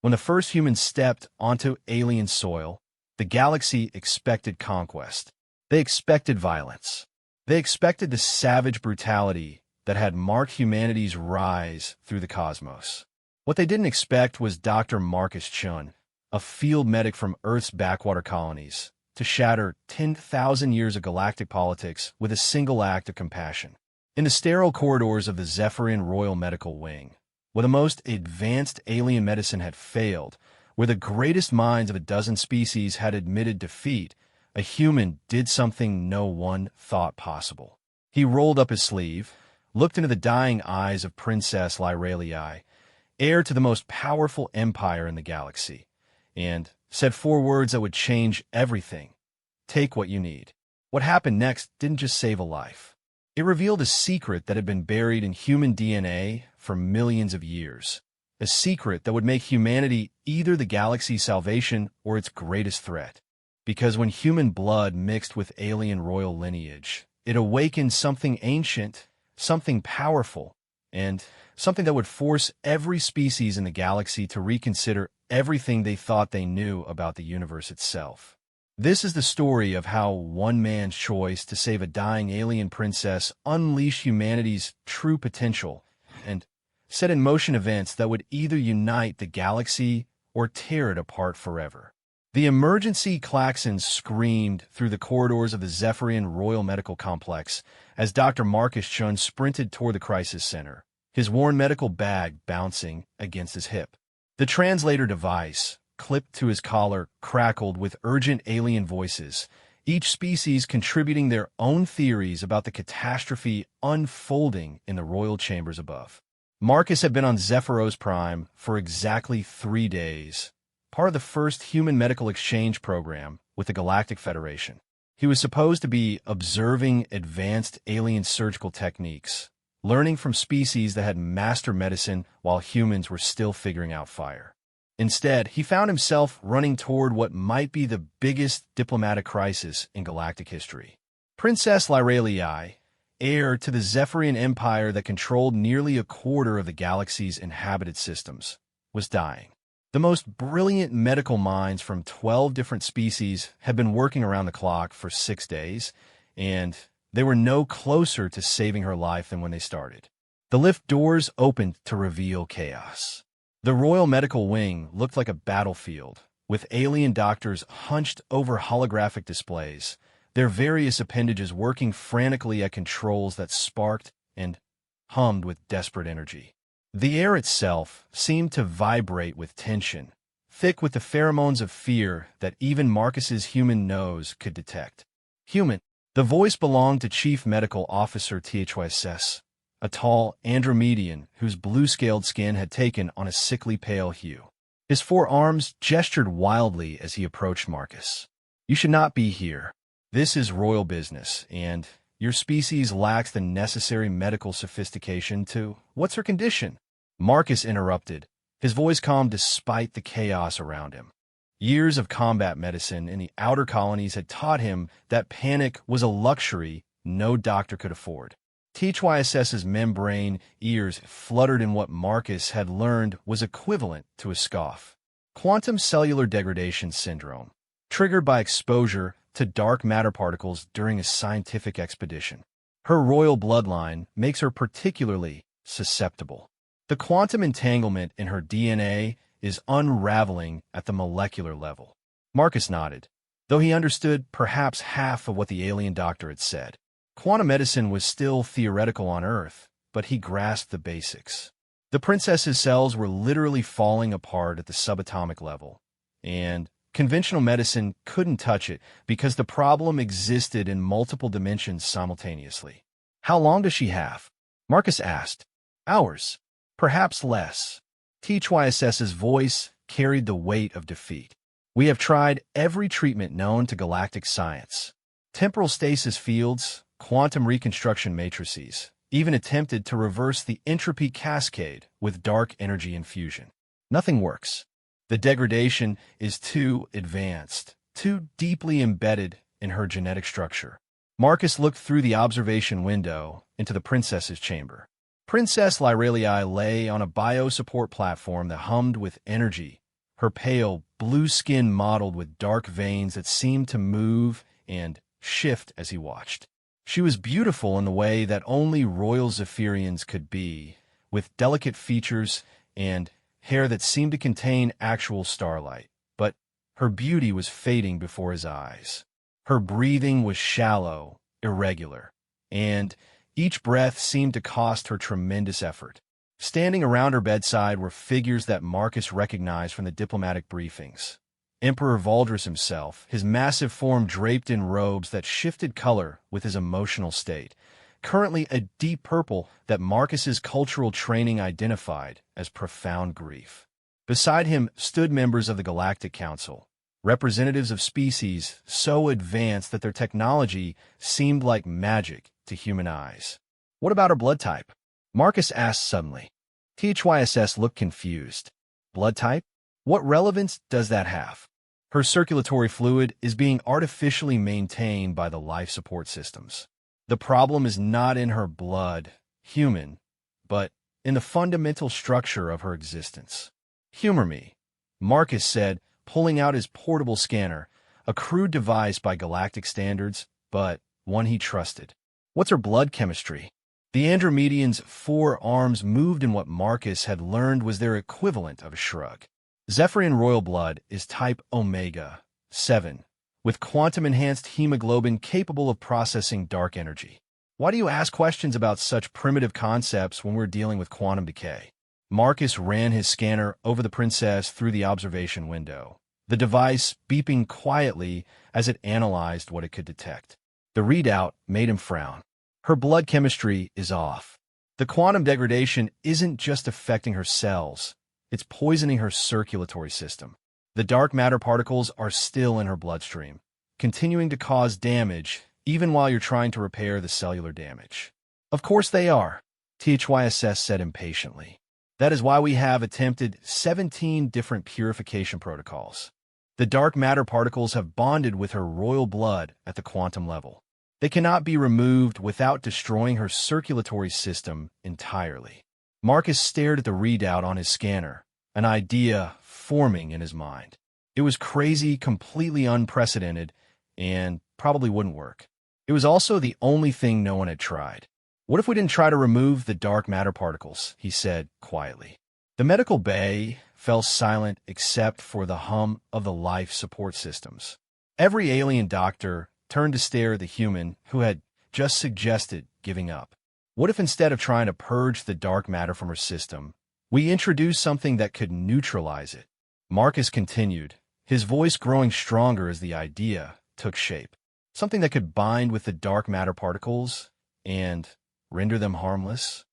When the first humans stepped onto alien soil, the galaxy expected conquest. They expected violence. They expected the savage brutality that had marked humanity's rise through the cosmos. What they didn't expect was Dr. Marcus Chun, a field medic from Earth's backwater colonies, to shatter 10,000 years of galactic politics with a single act of compassion. In the sterile corridors of the Zephyrian Royal Medical Wing, where the most advanced alien medicine had failed, where the greatest minds of a dozen species had admitted defeat, a human did something no one thought possible. He rolled up his sleeve, looked into the dying eyes of Princess Lyralii, heir to the most powerful empire in the galaxy, and said 4 words that would change everything. Take what you need. What happened next didn't just save a life. It revealed a secret that had been buried in human DNA for millions of years. A secret that would make humanity either the galaxy's salvation or its greatest threat. Because when human blood mixed with alien royal lineage, it awakened something ancient, something powerful, and something that would force every species in the galaxy to reconsider everything they thought they knew about the universe itself. This is the story of how one man's choice to save a dying alien princess unleashed humanity's true potential and set in motion events that would either unite the galaxy or tear it apart forever. The emergency klaxons screamed through the corridors of the Zephyrian Royal Medical Complex as Dr. Marcus Chun sprinted toward the crisis center, his worn medical bag bouncing against his hip. The translator device, clipped to his collar, crackled with urgent alien voices, each species contributing their own theories about the catastrophe unfolding in the royal chambers above. Marcus had been on Zephyros Prime for exactly 3 days, part of the first human medical exchange program with the Galactic Federation. He was supposed to be observing advanced alien surgical techniques, learning from species that had mastered medicine while humans were still figuring out fire. Instead, he found himself running toward what might be the biggest diplomatic crisis in galactic history. Princess Lyralii, heir to the Zephyrian Empire that controlled nearly a quarter of the galaxy's inhabited systems, was dying. The most brilliant medical minds from 12 different species had been working around the clock for 6 days, and they were no closer to saving her life than when they started. The lift doors opened to reveal chaos. The Royal Medical Wing looked like a battlefield, with alien doctors hunched over holographic displays, their various appendages working frantically at controls that sparked and hummed with desperate energy. The air itself seemed to vibrate with tension, thick with the pheromones of fear that even Marcus's human nose could detect. Human. The voice belonged to Chief Medical Officer HFY, a tall Andromedian whose blue-scaled skin had taken on a sickly pale hue. His 4 arms gestured wildly as he approached Marcus. You should not be here. This is royal business, and your species lacks the necessary medical sophistication to— What's her condition? Marcus interrupted, his voice calm despite the chaos around him. Years of combat medicine in the outer colonies had taught him that panic was a luxury no doctor could afford. HYSS's membrane ears fluttered in what Marcus had learned was equivalent to a scoff. Quantum cellular degradation syndrome, triggered by exposure to dark matter particles during a scientific expedition. Her royal bloodline makes her particularly susceptible. The quantum entanglement in her DNA is unraveling at the molecular level. Marcus nodded, though he understood perhaps half of what the alien doctor had said. Quantum medicine was still theoretical on Earth, but he grasped the basics. The princess's cells were literally falling apart at the subatomic level, and conventional medicine couldn't touch it because the problem existed in multiple dimensions simultaneously. How long does she have? Marcus asked. Hours, perhaps less. HYSS's voice carried the weight of defeat. We have tried every treatment known to galactic science. Temporal stasis fields, quantum reconstruction matrices, even attempted to reverse the entropy cascade with dark energy infusion. Nothing works. The degradation is too advanced, too deeply embedded in her genetic structure. Marcus looked through the observation window into the princess's chamber. Princess Lyralii lay on a bio-support platform that hummed with energy her pale, blue skin mottled with dark veins that seemed to move and shift as he watched. She was beautiful in the way that only royal Zephyrians could be, with delicate features and hair that seemed to contain actual starlight. But her beauty was fading before his eyes. Her breathing was shallow, irregular, and each breath seemed to cost her tremendous effort. Standing around her bedside were figures that Marcus recognized from the diplomatic briefings. Emperor Valdris himself, his massive form draped in robes that shifted color with his emotional state, currently a deep purple that Marcus's cultural training identified as profound grief. Beside him stood members of the Galactic Council, representatives of species so advanced that their technology seemed like magic to human eyes. "What about her blood type?" Marcus asked suddenly. THYSS looked confused. "Blood type? What relevance does that have?" "Her circulatory fluid is being artificially maintained by the life support systems. The problem is not in her blood, human, but in the fundamental structure of her existence." "Humor me," Marcus said, pulling out his portable scanner, a crude device by galactic standards, but one he trusted. "What's her blood chemistry?" The Andromedians' 4 arms moved in what Marcus had learned was their equivalent of a shrug. "Zephyrian royal blood is type Omega 7, with quantum-enhanced hemoglobin capable of processing dark energy." "Why do you ask questions about such primitive concepts when we're dealing with quantum decay?" Marcus ran his scanner over the princess through the observation window, the device beeping quietly as it analyzed what it could detect. The readout made him frown. "Her blood chemistry is off. The quantum degradation isn't just affecting her cells, it's poisoning her circulatory system. The dark matter particles are still in her bloodstream, continuing to cause damage even while you're trying to repair the cellular damage." "Of course they are," THYSS said impatiently. "That is why we have attempted 17 different purification protocols. The dark matter particles have bonded with her royal blood at the quantum level. They cannot be removed without destroying her circulatory system entirely." Marcus stared at the readout on his scanner, an idea forming in his mind. It was crazy, completely unprecedented, and probably wouldn't work. It was also the only thing no one had tried. "What if we didn't try to remove the dark matter particles?" he said quietly. The medical bay fell silent except for the hum of the life support systems. Every alien doctor turned to stare at the human who had just suggested giving up. "What if instead of trying to purge the dark matter from her system, we introduced something that could neutralize it?" Marcus continued, his voice growing stronger as the idea took shape. "Something that could bind with the dark matter particles and render them harmless?"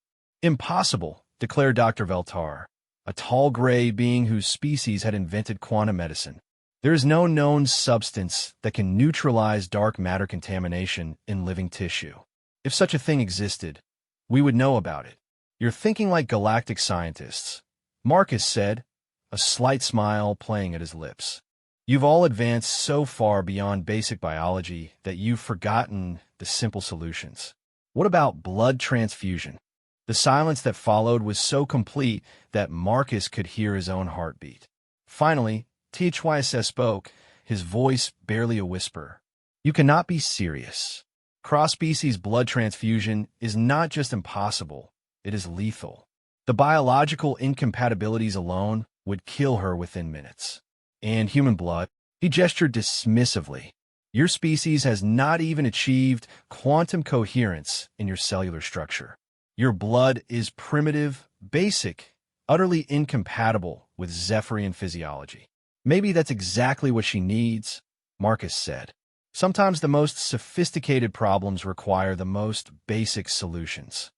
"Impossible," declared Dr. Veltar, a tall gray being whose species had invented quantum medicine. "There is no known substance that can neutralize dark matter contamination in living tissue. If such a thing existed, we would know about it." "You're thinking like galactic scientists," Marcus said, a slight smile playing at his lips. "You've all advanced so far beyond basic biology that you've forgotten the simple solutions. What about blood transfusion?" The silence that followed was so complete that Marcus could hear his own heartbeat. Finally, THYSS spoke, his voice barely a whisper. "You cannot be serious. Cross-species blood transfusion is not just impossible, it is lethal. The biological incompatibilities alone would kill her within minutes. And human blood," he gestured dismissively. "Your species has not even achieved quantum coherence in your cellular structure. Your blood is primitive, basic, utterly incompatible with Zephyrian physiology." "Maybe that's exactly what she needs," Marcus said. "Sometimes the most sophisticated problems require the most basic solutions."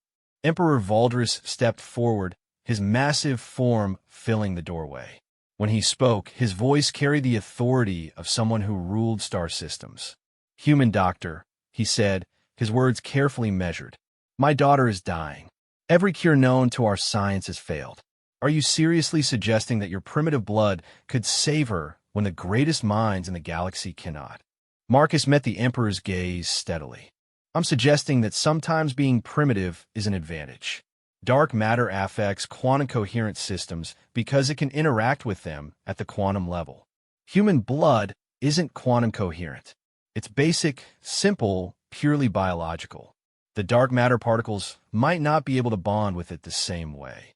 Emperor Valdris stepped forward, his massive form filling the doorway. When he spoke, his voice carried the authority of someone who ruled star systems. "Human doctor," he said, his words carefully measured. "My daughter is dying. Every cure known to our science has failed. Are you seriously suggesting that your primitive blood could save her when the greatest minds in the galaxy cannot?" Marcus met the Emperor's gaze steadily. "I'm suggesting that sometimes being primitive is an advantage. Dark matter affects quantum coherent systems because it can interact with them at the quantum level. Human blood isn't quantum coherent. It's basic, simple, purely biological. The dark matter particles might not be able to bond with it the same way.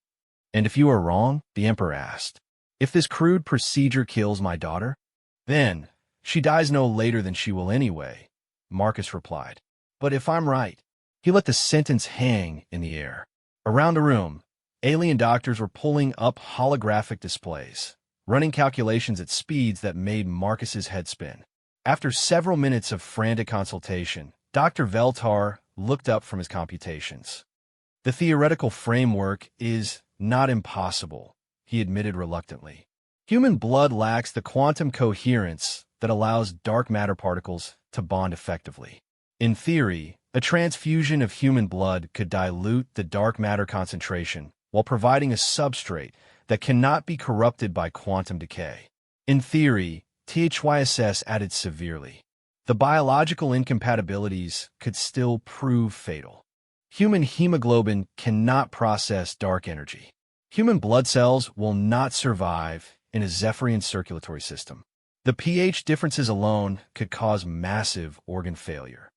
And if you are wrong, the Emperor asked, if this crude procedure kills my daughter, then she dies no later than she will anyway, Marcus replied. But if I'm right, he let the sentence hang in the air. Around the room, alien doctors were pulling up holographic displays, running calculations at speeds that made Marcus's head spin. After several minutes of frantic consultation, Dr. Veltar looked up from his computations. The theoretical framework is not impossible, he admitted reluctantly. Human blood lacks the quantum coherence that allows dark matter particles to bond effectively. In theory, a transfusion of human blood could dilute the dark matter concentration while providing a substrate that cannot be corrupted by quantum decay. In theory, HFY added severely. The biological incompatibilities could still prove fatal. Human hemoglobin cannot process dark energy. Human blood cells will not survive in a Zephyrian circulatory system. The pH differences alone could cause massive organ failure.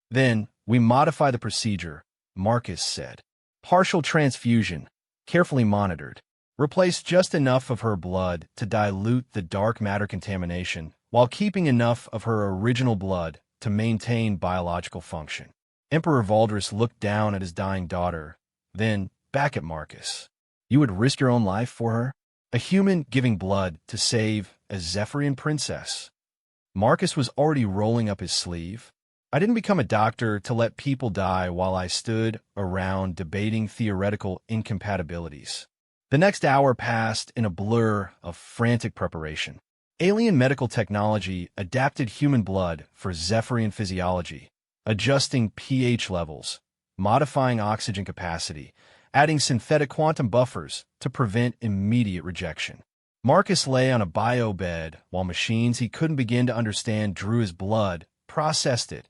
Then, we modify the procedure, Marcus said. Partial transfusion, carefully monitored. Replace just enough of her blood to dilute the dark matter contamination while keeping enough of her original blood to maintain biological function. Emperor Valdris looked down at his dying daughter, then back at Marcus. You would risk your own life for her? A human giving blood to save a Zephyrian princess? Marcus was already rolling up his sleeve. I didn't become a doctor to let people die while I stood around debating theoretical incompatibilities. The next hour passed in a blur of frantic preparation. Alien medical technology adapted human blood for Zephyrian physiology, adjusting pH levels, modifying oxygen capacity, adding synthetic quantum buffers to prevent immediate rejection. Marcus lay on a bio bed while machines he couldn't begin to understand drew his blood, processed it,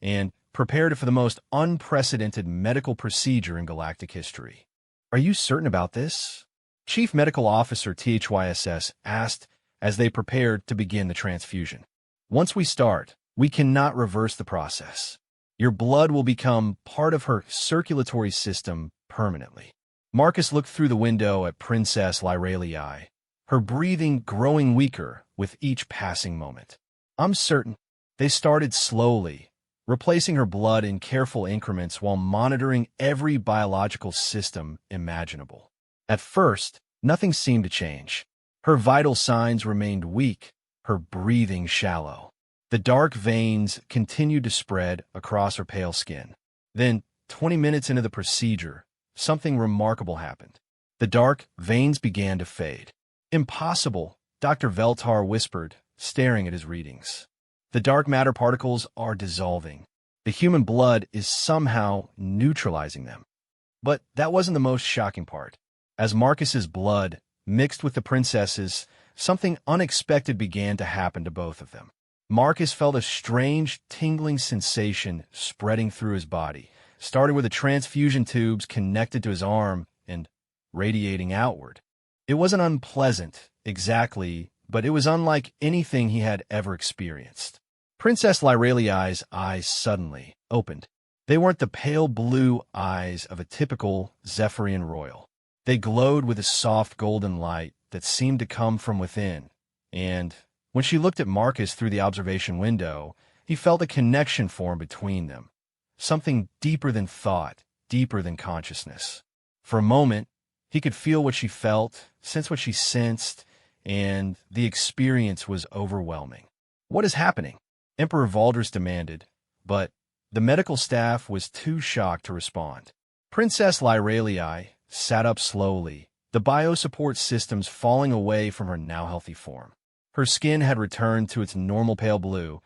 and prepared it for the most unprecedented medical procedure in galactic history. Are you certain about this? Chief Medical Officer THYSS asked as they prepared to begin the transfusion. Once we start, we cannot reverse the process. Your blood will become part of her circulatory system permanently. Marcus looked through the window at Princess Lyralii, her breathing growing weaker with each passing moment. I'm certain. They started slowly, replacing her blood in careful increments while monitoring every biological system imaginable. At first, nothing seemed to change. Her vital signs remained weak, her breathing shallow. The dark veins continued to spread across her pale skin. Then, 20 minutes into the procedure, something remarkable happened. The dark veins began to fade. Impossible, Dr. Veltar whispered, staring at his readings. The dark matter particles are dissolving. The human blood is somehow neutralizing them. But that wasn't the most shocking part. As Marcus's blood mixed with the princess's, something unexpected began to happen to both of them. Marcus felt a strange, tingling sensation spreading through his body, starting with the transfusion tubes connected to his arm and radiating outward. It wasn't unpleasant, exactly, but it was unlike anything he had ever experienced. Princess Lyralii's eyes suddenly opened. They weren't the pale blue eyes of a typical Zephyrian royal. They glowed with a soft golden light that seemed to come from within, and when she looked at Marcus through the observation window, he felt a connection form between them, something deeper than thought, deeper than consciousness. For a moment, he could feel what she felt, sense what she sensed, and the experience was overwhelming. What is happening? Emperor Valdris demanded, but the medical staff was too shocked to respond. Princess Lyralii sat up slowly, the biosupport systems falling away from her now healthy form. Her skin had returned to its normal pale blue,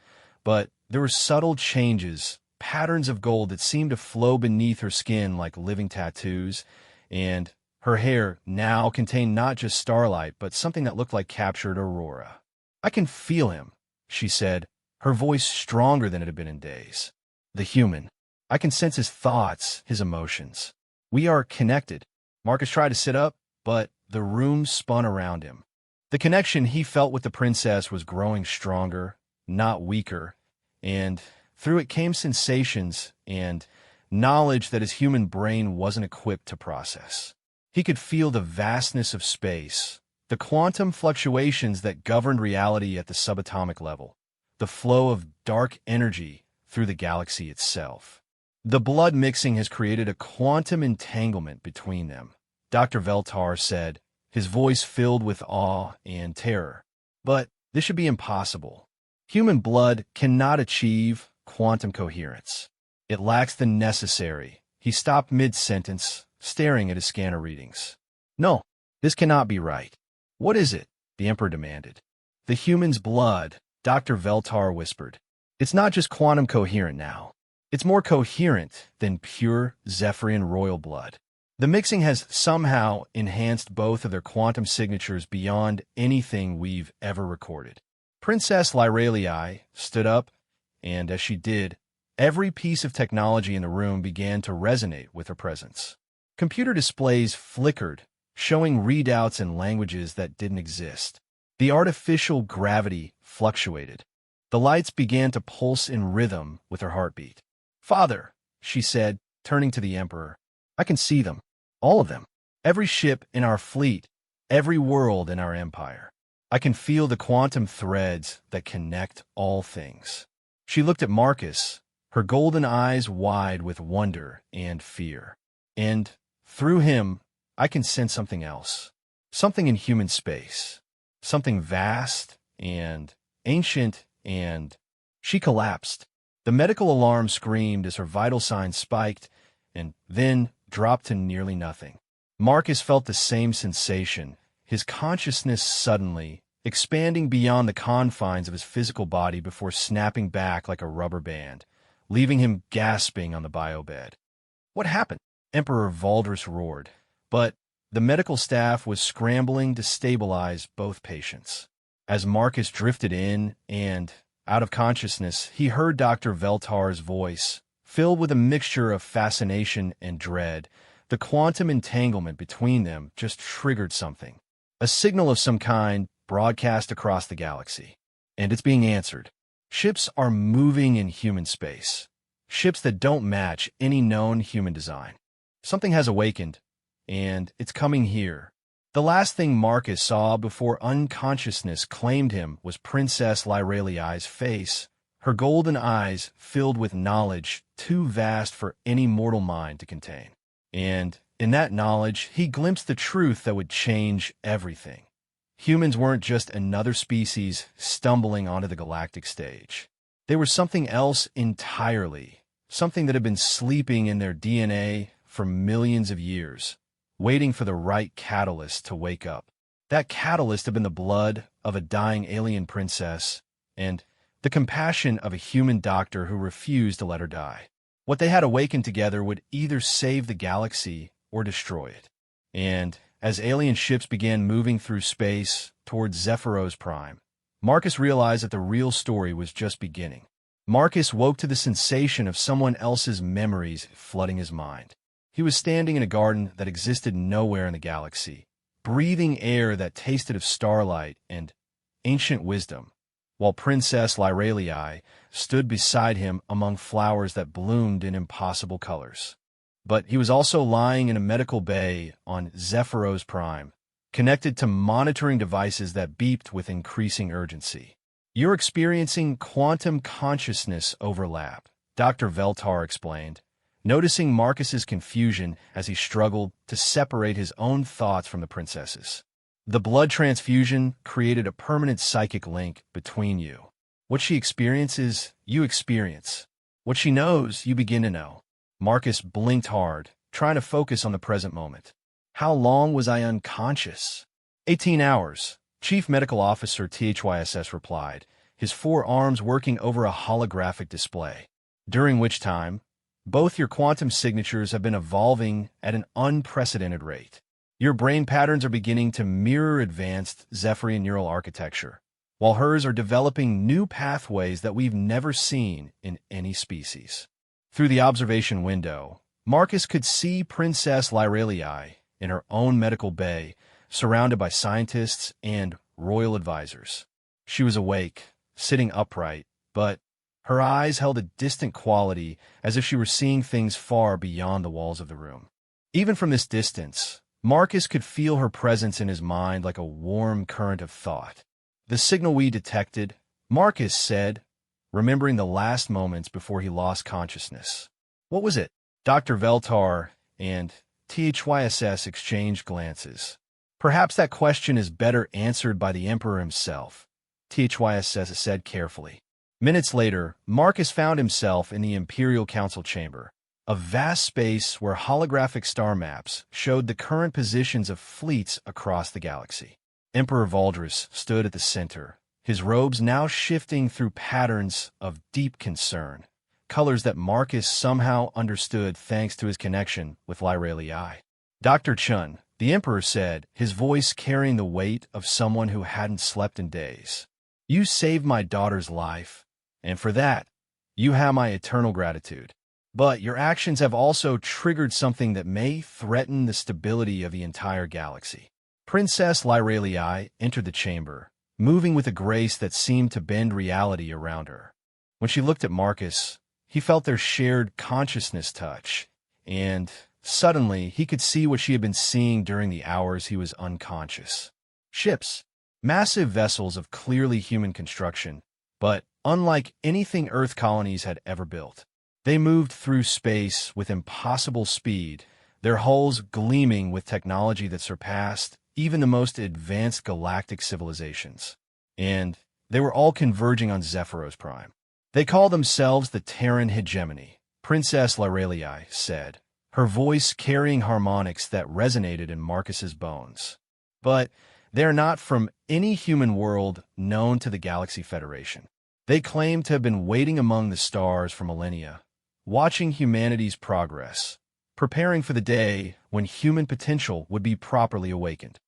but there were subtle changes, patterns of gold that seemed to flow beneath her skin like living tattoos, and her hair now contained not just starlight, but something that looked like captured aurora. I can feel him, she said, her voice stronger than it had been in days. The human. I can sense his thoughts, his emotions. We are connected. Marcus tried to sit up, but the room spun around him. The connection he felt with the princess was growing stronger, not weaker, and through it came sensations and knowledge that his human brain wasn't equipped to process. He could feel the vastness of space, the quantum fluctuations that governed reality at the subatomic level, the flow of dark energy through the galaxy itself. The blood mixing has created a quantum entanglement between them, Dr. Veltar said, his voice filled with awe and terror. But this should be impossible. Human blood cannot achieve quantum coherence. It lacks the necessary. He stopped mid-sentence, staring at his scanner readings. No, this cannot be right. What is it? The Emperor demanded. The human's blood, Dr. Veltar whispered. It's not just quantum coherent now. It's more coherent than pure Zephyrian royal blood. The mixing has somehow enhanced both of their quantum signatures beyond anything we've ever recorded. Princess Lyralii stood up, and as she did, every piece of technology in the room began to resonate with her presence. Computer displays flickered, showing readouts in languages that didn't exist. The artificial gravity fluctuated. The lights began to pulse in rhythm with her heartbeat. "Father," she said, turning to the Emperor, "I can see them. All of them. Every ship in our fleet, every world in our empire. I can feel the quantum threads that connect all things." She looked at Marcus, her golden eyes wide with wonder and fear. "And through him, I can sense something else. Something in human space. Something vast and ancient and—" She collapsed. The medical alarm screamed as her vital signs spiked and then dropped to nearly nothing. Marcus felt the same sensation, his consciousness suddenly expanding beyond the confines of his physical body before snapping back like a rubber band, leaving him gasping on the biobed. "What happened?" Emperor Valdris roared, but the medical staff was scrambling to stabilize both patients. As Marcus drifted in and out of consciousness, he heard Dr. Veltar's voice, filled with a mixture of fascination and dread. The quantum entanglement between them just triggered something. A signal of some kind broadcast across the galaxy. And it's being answered. Ships are moving in human space. Ships that don't match any known human design. Something has awakened, and it's coming here. The last thing Marcus saw before unconsciousness claimed him was Princess Lyralii's face, her golden eyes filled with knowledge too vast for any mortal mind to contain. And in that knowledge, he glimpsed the truth that would change everything. Humans weren't just another species stumbling onto the galactic stage. They were something else entirely, something that had been sleeping in their DNA for millions of years, waiting for the right catalyst to wake up. That catalyst had been the blood of a dying alien princess and the compassion of a human doctor who refused to let her die. What they had awakened together would either save the galaxy or destroy it. And as alien ships began moving through space towards Zephyros Prime, Marcus realized that the real story was just beginning. Marcus woke to the sensation of someone else's memories flooding his mind. He was standing in a garden that existed nowhere in the galaxy, breathing air that tasted of starlight and ancient wisdom, while Princess Lyralii stood beside him among flowers that bloomed in impossible colors. But he was also lying in a medical bay on Zephyros Prime, connected to monitoring devices that beeped with increasing urgency. "You're experiencing quantum consciousness overlap," Dr. Veltar explained, noticing Marcus's confusion as he struggled to separate his own thoughts from the princess's. "The blood transfusion created a permanent psychic link between you. What she experiences, you experience. What she knows, you begin to know." Marcus blinked hard, trying to focus on the present moment. "How long was I unconscious?" 18 hours, Chief Medical Officer THYSS replied, his 4 arms working over a holographic display. "During which time, both your quantum signatures have been evolving at an unprecedented rate. Your brain patterns are beginning to mirror advanced Zephyrian neural architecture, while hers are developing new pathways that we've never seen in any species." Through the observation window, Marcus could see Princess Lyralii in her own medical bay, surrounded by scientists and royal advisors. She was awake, sitting upright, but her eyes held a distant quality as if she were seeing things far beyond the walls of the room. Even from this distance, Marcus could feel her presence in his mind like a warm current of thought. "The signal we detected," Marcus said, remembering the last moments before he lost consciousness. "What was it?" Dr. Veltar and THYSS exchanged glances. "Perhaps that question is better answered by the Emperor himself," THYSS said carefully. Minutes later, Marcus found himself in the Imperial Council chamber, a vast space where holographic star maps showed the current positions of fleets across the galaxy. Emperor Valdris stood at the center, his robes now shifting through patterns of deep concern, colors that Marcus somehow understood thanks to his connection with Lyralii. "Dr. Chun," the Emperor said, his voice carrying the weight of someone who hadn't slept in days. "You saved my daughter's life, and for that, you have my eternal gratitude. But your actions have also triggered something that may threaten the stability of the entire galaxy." Princess Lyralii entered the chamber, moving with a grace that seemed to bend reality around her. When she looked at Marcus, he felt their shared consciousness touch, and suddenly he could see what she had been seeing during the hours he was unconscious. Ships, massive vessels of clearly human construction, but unlike anything Earth colonies had ever built. They moved through space with impossible speed, their hulls gleaming with technology that surpassed even the most advanced galactic civilizations. And they were all converging on Zephyros Prime. "They call themselves the Terran Hegemony," Princess Lyralii said, her voice carrying harmonics that resonated in Marcus's bones. "But they're not from any human world known to the Galaxy Federation. They claim to have been waiting among the stars for millennia, watching humanity's progress, preparing for the day when human potential would be properly awakened."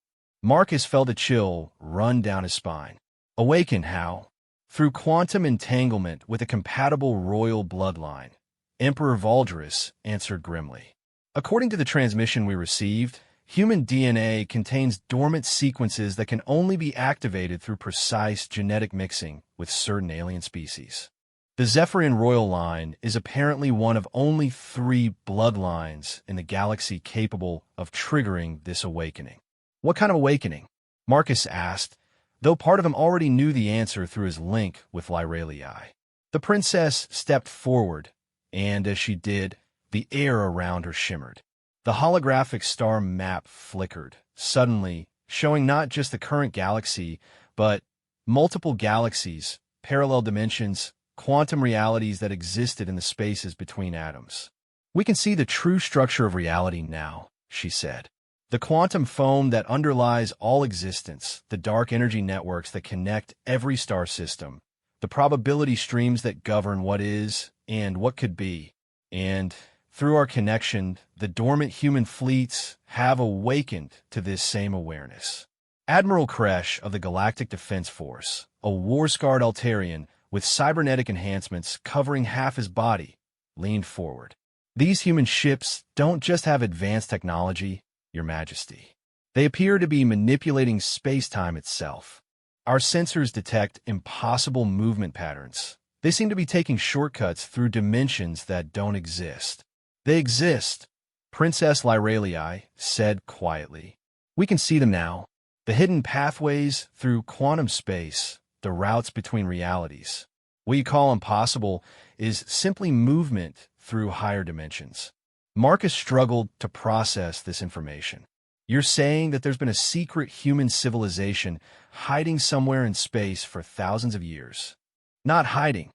Marcus felt a chill run down his spine. Awaken how? Through quantum entanglement with a compatible royal bloodline, Emperor Valdris answered grimly. "According to the transmission we received, human DNA contains dormant sequences that can only be activated through precise genetic mixing with certain alien species. The Zephyrian royal line is apparently one of only 3 bloodlines in the galaxy capable of triggering this awakening." "What kind of awakening?" Marcus asked, though part of him already knew the answer through his link with Lyralii. The princess stepped forward, and as she did, the air around her shimmered. The holographic star map flickered, suddenly showing not just the current galaxy, but multiple galaxies, parallel dimensions, quantum realities that existed in the spaces between atoms. "We can see the true structure of reality now," she said. "The quantum foam that underlies all existence, the dark energy networks that connect every star system, the probability streams that govern what is and what could be. And through our connection, the dormant human fleets have awakened to this same awareness." Admiral Kresh of the Galactic Defense Force, a war-scarred Altarian with cybernetic enhancements covering half his body, leaned forward. "These human ships don't just have advanced technology, Your Majesty. They appear to be manipulating space-time itself. Our sensors detect impossible movement patterns. They seem to be taking shortcuts through dimensions that don't exist." "They exist," Princess Lyralii said quietly. "We can see them now. The hidden pathways through quantum space, the routes between realities. What you call impossible is simply movement through higher dimensions." Marcus struggled to process this information. "You're saying that there's been a secret human civilization hiding somewhere in space for thousands of years?" "Not hiding,"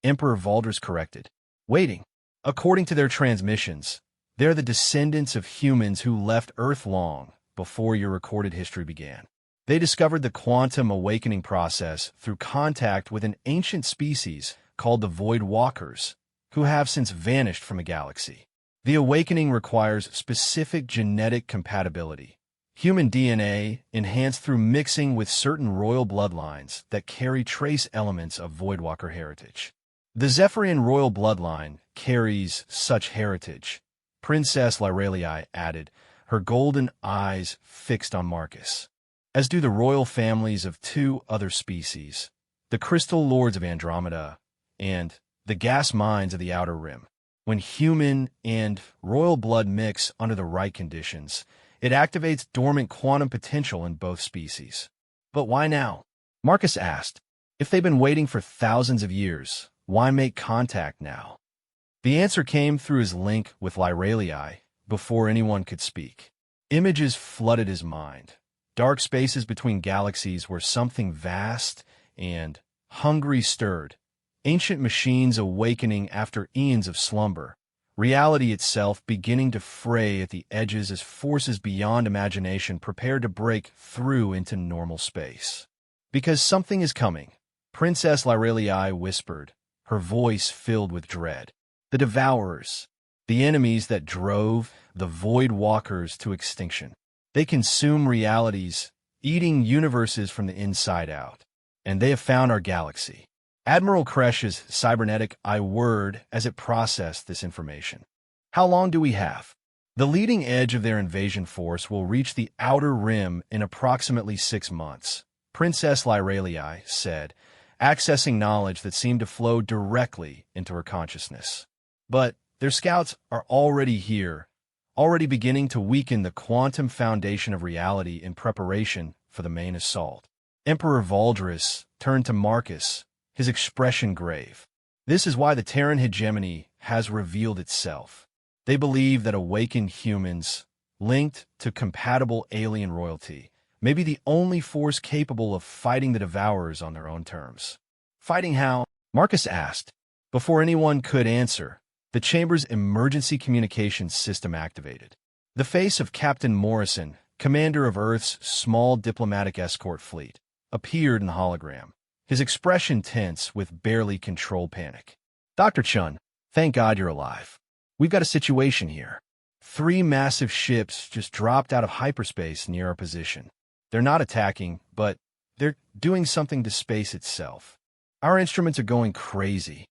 Emperor Valdris corrected. "Waiting. According to their transmissions, they're the descendants of humans who left Earth long before your recorded history began. They discovered the quantum awakening process through contact with an ancient species called the Void Walkers, who have since vanished from a galaxy. The awakening requires specific genetic compatibility, human DNA enhanced through mixing with certain royal bloodlines that carry trace elements of Voidwalker heritage. The Zephyrian royal bloodline carries such heritage," Princess Lyralii added, her golden eyes fixed on Marcus. As do the royal families of two other species, the crystal lords of Andromeda and the gas mines of the Outer Rim. When human and royal blood mix under the right conditions, it activates dormant quantum potential in both species. But why now? Marcus asked. If they've been waiting for thousands of years, why make contact now? The answer came through his link with Lyralii before anyone could speak. Images flooded his mind. Dark spaces between galaxies where something vast and hungry stirred. Ancient machines awakening after eons of slumber. Reality itself beginning to fray at the edges as forces beyond imagination prepare to break through into normal space. Because something is coming, Princess Lyralii whispered, her voice filled with dread. The Devourers, the enemies that drove the Void Walkers to extinction. They consume realities, eating universes from the inside out. And they have found our galaxy. Admiral Kresh's cybernetic eye whirred as it processed this information. How long do we have? The leading edge of their invasion force will reach the Outer Rim in approximately 6 months, Princess Lyralii said, accessing knowledge that seemed to flow directly into her consciousness. But their scouts are already here, already beginning to weaken the quantum foundation of reality in preparation for the main assault. Emperor Valdris turned to Marcus, his expression grave. This is why the Terran hegemony has revealed itself. They believe that awakened humans, linked to compatible alien royalty, may be the only force capable of fighting the Devourers on their own terms. Fighting how? Marcus asked. Before anyone could answer, the chamber's emergency communications system activated. The face of Captain Morrison, commander of Earth's small diplomatic escort fleet, appeared in the hologram, his expression tense with barely controlled panic. Dr. Chun, thank God you're alive. We've got a situation here. 3 massive ships just dropped out of hyperspace near our position. They're not attacking, but they're doing something to space itself. Our instruments are going crazy.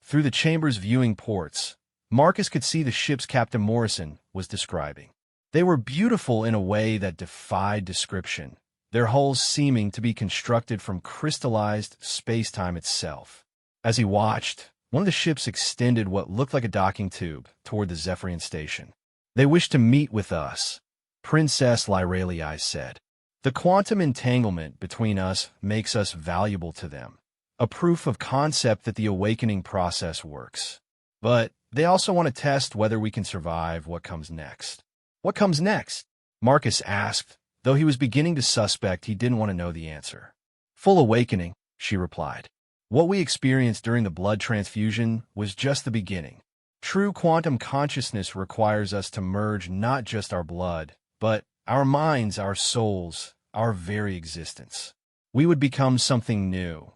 Through the chamber's viewing ports, Marcus could see the ships Captain Morrison was describing. They were beautiful in a way that defied description, their hulls seeming to be constructed from crystallized space-time itself. As he watched, one of the ships extended what looked like a docking tube toward the Zephyrian station. They wish to meet with us, Princess Lyralii said. The quantum entanglement between us makes us valuable to them, a proof of concept that the awakening process works. But they also want to test whether we can survive what comes next. What comes next? Marcus asked, though he was beginning to suspect he didn't want to know the answer. Full awakening, she replied. What we experienced during the blood transfusion was just the beginning. True quantum consciousness requires us to merge not just our blood, but our minds, our souls, our very existence. We would become something new,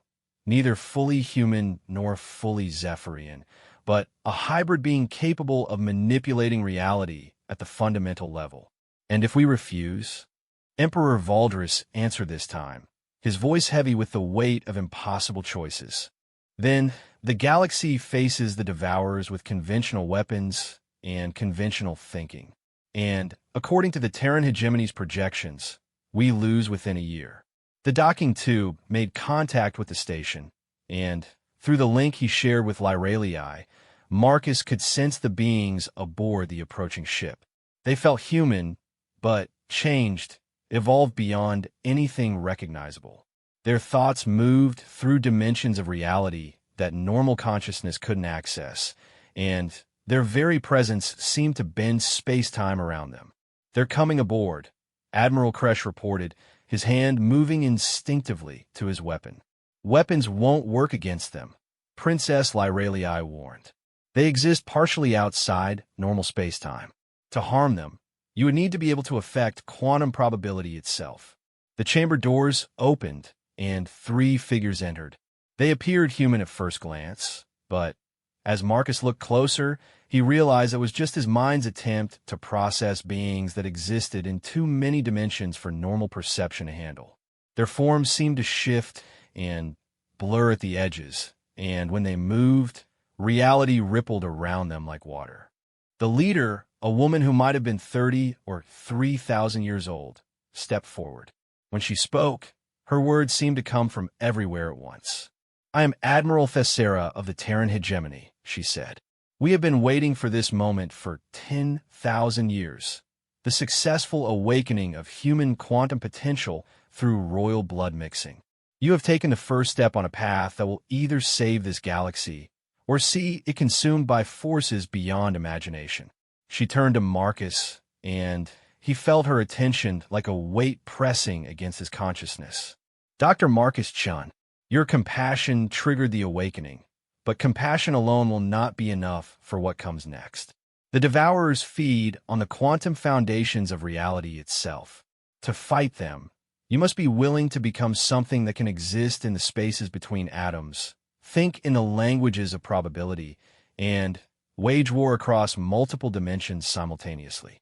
neither fully human nor fully Zephyrian, but a hybrid being capable of manipulating reality at the fundamental level. And if we refuse? Emperor Valdris answered this time, his voice heavy with the weight of impossible choices. Then the galaxy faces the Devourers with conventional weapons and conventional thinking. And, according to the Terran hegemony's projections, we lose within a year. The docking tube made contact with the station, and, through the link he shared with Lyralii, Marcus could sense the beings aboard the approaching ship. They felt human, but changed, evolved beyond anything recognizable. Their thoughts moved through dimensions of reality that normal consciousness couldn't access, and their very presence seemed to bend space-time around them. They're coming aboard, Admiral Kresh reported, his hand moving instinctively to his weapon. Weapons won't work against them, Princess Lyralii warned. They exist partially outside normal space-time. To harm them, you would need to be able to affect quantum probability itself. The chamber doors opened, and 3 figures entered. They appeared human at first glance, but as Marcus looked closer, he realized it was just his mind's attempt to process beings that existed in too many dimensions for normal perception to handle. Their forms seemed to shift and blur at the edges, and when they moved, reality rippled around them like water. The leader a woman who might have been 30 or 3,000 years old, stepped forward. When she spoke, her words seemed to come from everywhere at once. "I am Admiral Thessera of the Terran hegemony," she said. "We have been waiting for this moment for 10,000 years. The successful awakening of human quantum potential through royal blood mixing. You have taken the first step on a path that will either save this galaxy or see it consumed by forces beyond imagination." She turned to Marcus, and he felt her attention like a weight pressing against his consciousness. "Dr. Marcus Chun, your compassion triggered the awakening, but compassion alone will not be enough for what comes next. The Devourers feed on the quantum foundations of reality itself. To fight them, you must be willing to become something that can exist in the spaces between atoms, think in the languages of probability, and wage war across multiple dimensions simultaneously."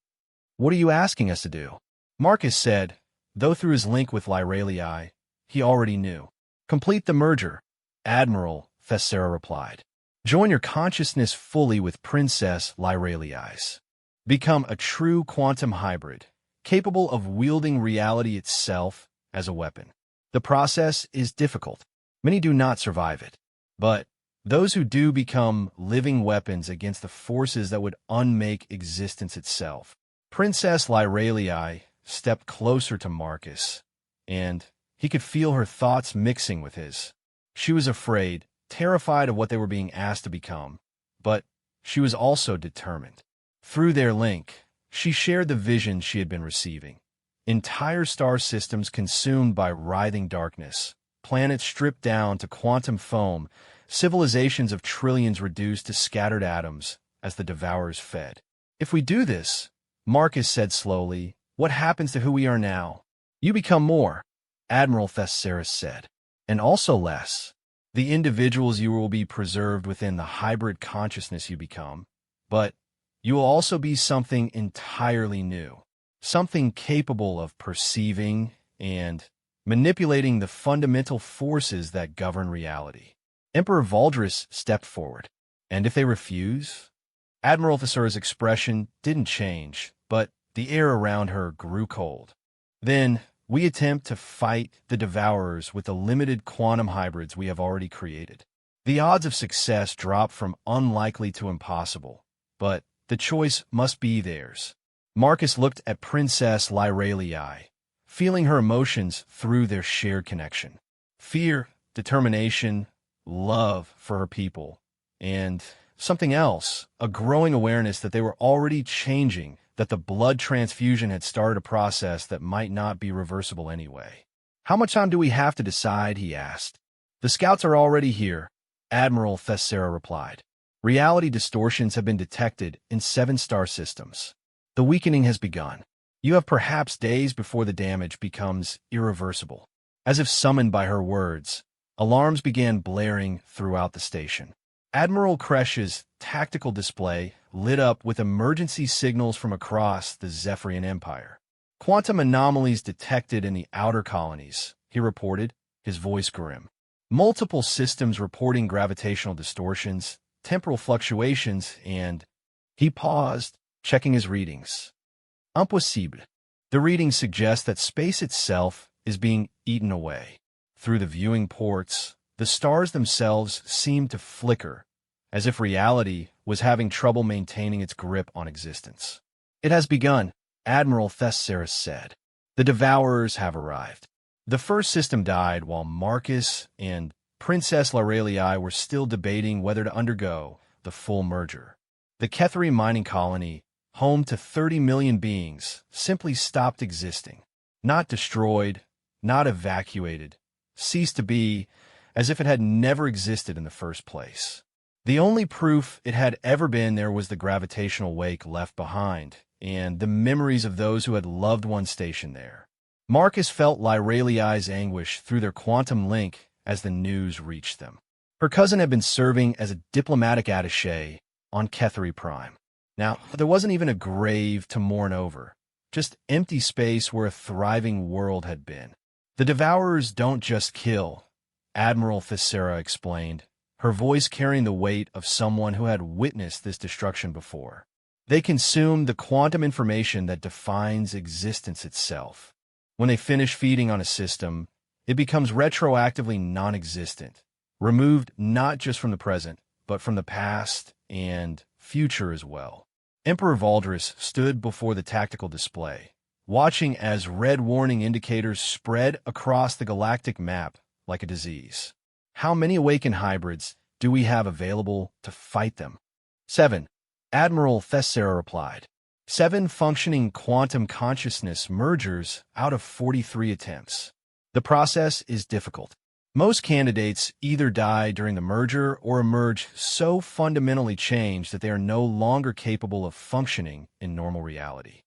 "What are you asking us to do?" Marcus said, though through his link with Lyralii, he already knew. "Complete the merger," Admiral Thessera replied. "Join your consciousness fully with Princess Lyralii's. Become a true quantum hybrid, capable of wielding reality itself as a weapon. The process is difficult. Many do not survive it. But those who do become living weapons against the forces that would unmake existence itself." Princess Lyralii stepped closer to Marcus, and he could feel her thoughts mixing with his. She was afraid, terrified of what they were being asked to become, but she was also determined. Through their link, she shared the vision she had been receiving. Entire star systems consumed by writhing darkness, planets stripped down to quantum foam, civilizations of trillions reduced to scattered atoms as the Devourers fed. "If we do this," Marcus said slowly, "what happens to who we are now?" "You become more," Admiral Thessera said, "and also less. The individuals you will be preserved within the hybrid consciousness you become, but you will also be something entirely new, something capable of perceiving and manipulating the fundamental forces that govern reality." Emperor Valdris stepped forward. "And if they refuse?" Admiral Thessera's expression didn't change, but the air around her grew cold. "Then we attempt to fight the Devourers with the limited quantum hybrids we have already created. The odds of success drop from unlikely to impossible, but the choice must be theirs." Marcus looked at Princess Lyralii, feeling her emotions through their shared connection. Fear, determination, love for her people, and something else, a growing awareness that they were already changing, that the blood transfusion had started a process that might not be reversible anyway. "How much time do we have to decide?" he asked. "The scouts are already here," Admiral Thessera replied. "Reality distortions have been detected in 7 star systems. The weakening has begun. You have perhaps days before the damage becomes irreversible." As if summoned by her words, alarms began blaring throughout the station. Admiral Kresh's tactical display lit up with emergency signals from across the Zephyrian Empire. "Quantum anomalies detected in the outer colonies," he reported, his voice grim. "Multiple systems reporting gravitational distortions, temporal fluctuations, and—" He paused, checking his readings. "Impossible. The readings suggest that space itself is being eaten away. Through the viewing ports, the stars themselves seemed to flicker, as if reality was having trouble maintaining its grip on existence." "It has begun," Admiral Thessera said. "The Devourers have arrived." The first system died while Marcus and Princess Lyralii were still debating whether to undergo the full merger. The Ketheri mining colony, home to 30 million beings, simply stopped existing. Not destroyed, not evacuated, ceased to be, as if it had never existed in the first place. The only proof it had ever been there was the gravitational wake left behind, and the memories of those who had loved ones stationed there. Marcus felt Lyralii's anguish through their quantum link as the news reached them. Her cousin had been serving as a diplomatic attaché on Ketheri Prime. Now, there wasn't even a grave to mourn over, just empty space where a thriving world had been. "The Devourers don't just kill," Admiral Thessera explained, her voice carrying the weight of someone who had witnessed this destruction before. They consume the quantum information that defines existence itself. When they finish feeding on a system, it becomes retroactively non-existent, removed not just from the present, but from the past and future as well. Emperor Valdris stood before the tactical display, watching as red warning indicators spread across the galactic map like a disease. How many awakened hybrids do we have available to fight them? 7. Admiral Thessera replied. 7 functioning quantum consciousness mergers out of 43 attempts. The process is difficult. Most candidates either die during the merger or emerge so fundamentally changed that they are no longer capable of functioning in normal reality.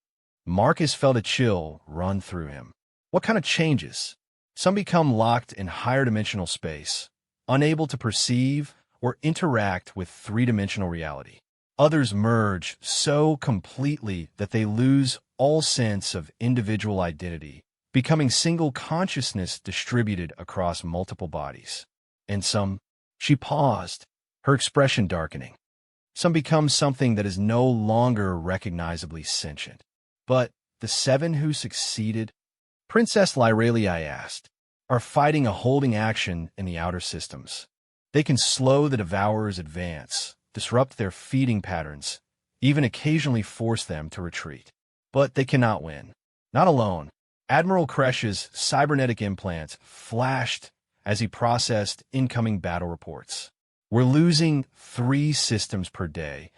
Marcus felt a chill run through him. What kind of changes? Some become locked in higher dimensional space, unable to perceive or interact with three-dimensional reality. Others merge so completely that they lose all sense of individual identity, becoming single consciousness distributed across multiple bodies. And some, she paused, her expression darkening. Some become something that is no longer recognizably sentient. But the 7 who succeeded, Princess Lyralii asked, are fighting a holding action in the outer systems. They can slow the Devourer's advance, disrupt their feeding patterns, even occasionally force them to retreat. But they cannot win. Not alone. Admiral Kresh's cybernetic implants flashed as he processed incoming battle reports. We're losing 3 systems per day,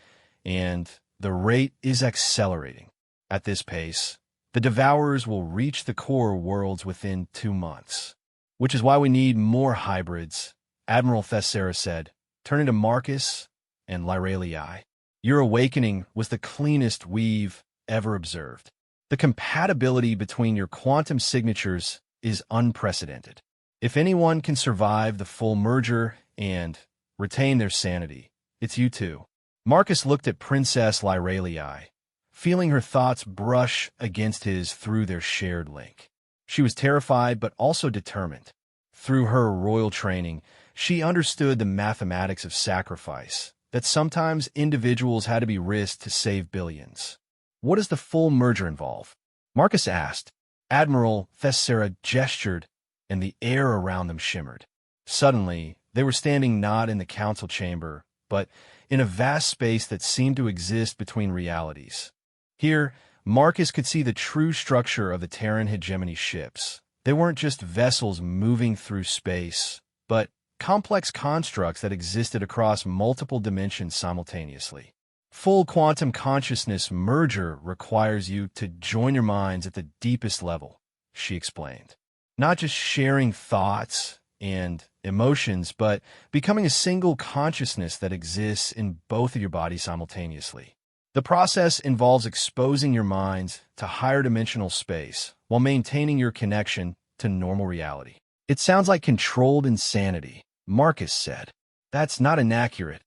and the rate is accelerating. At this pace, the Devourers will reach the core worlds within 2 months. Which is why we need more hybrids, Admiral Thessera said, turning to Marcus and Lyralii. Your awakening was the cleanest we've ever observed. The compatibility between your quantum signatures is unprecedented. If anyone can survive the full merger and retain their sanity, it's you two. Marcus looked at Princess Lyralii, feeling her thoughts brush against his through their shared link. She was terrified but also determined. Through her royal training, she understood the mathematics of sacrifice, that sometimes individuals had to be risked to save billions. What does the full merger involve? Marcus asked. Admiral Thessera gestured, and the air around them shimmered. Suddenly, they were standing not in the council chamber, but in a vast space that seemed to exist between realities. Here, Marcus could see the true structure of the Terran hegemony ships. They weren't just vessels moving through space, but complex constructs that existed across multiple dimensions simultaneously. Full quantum consciousness merger requires you to join your minds at the deepest level, she explained. Not just sharing thoughts and emotions, but becoming a single consciousness that exists in both of your bodies simultaneously. The process involves exposing your minds to higher dimensional space while maintaining your connection to normal reality. It sounds like controlled insanity, Marcus said. That's not inaccurate,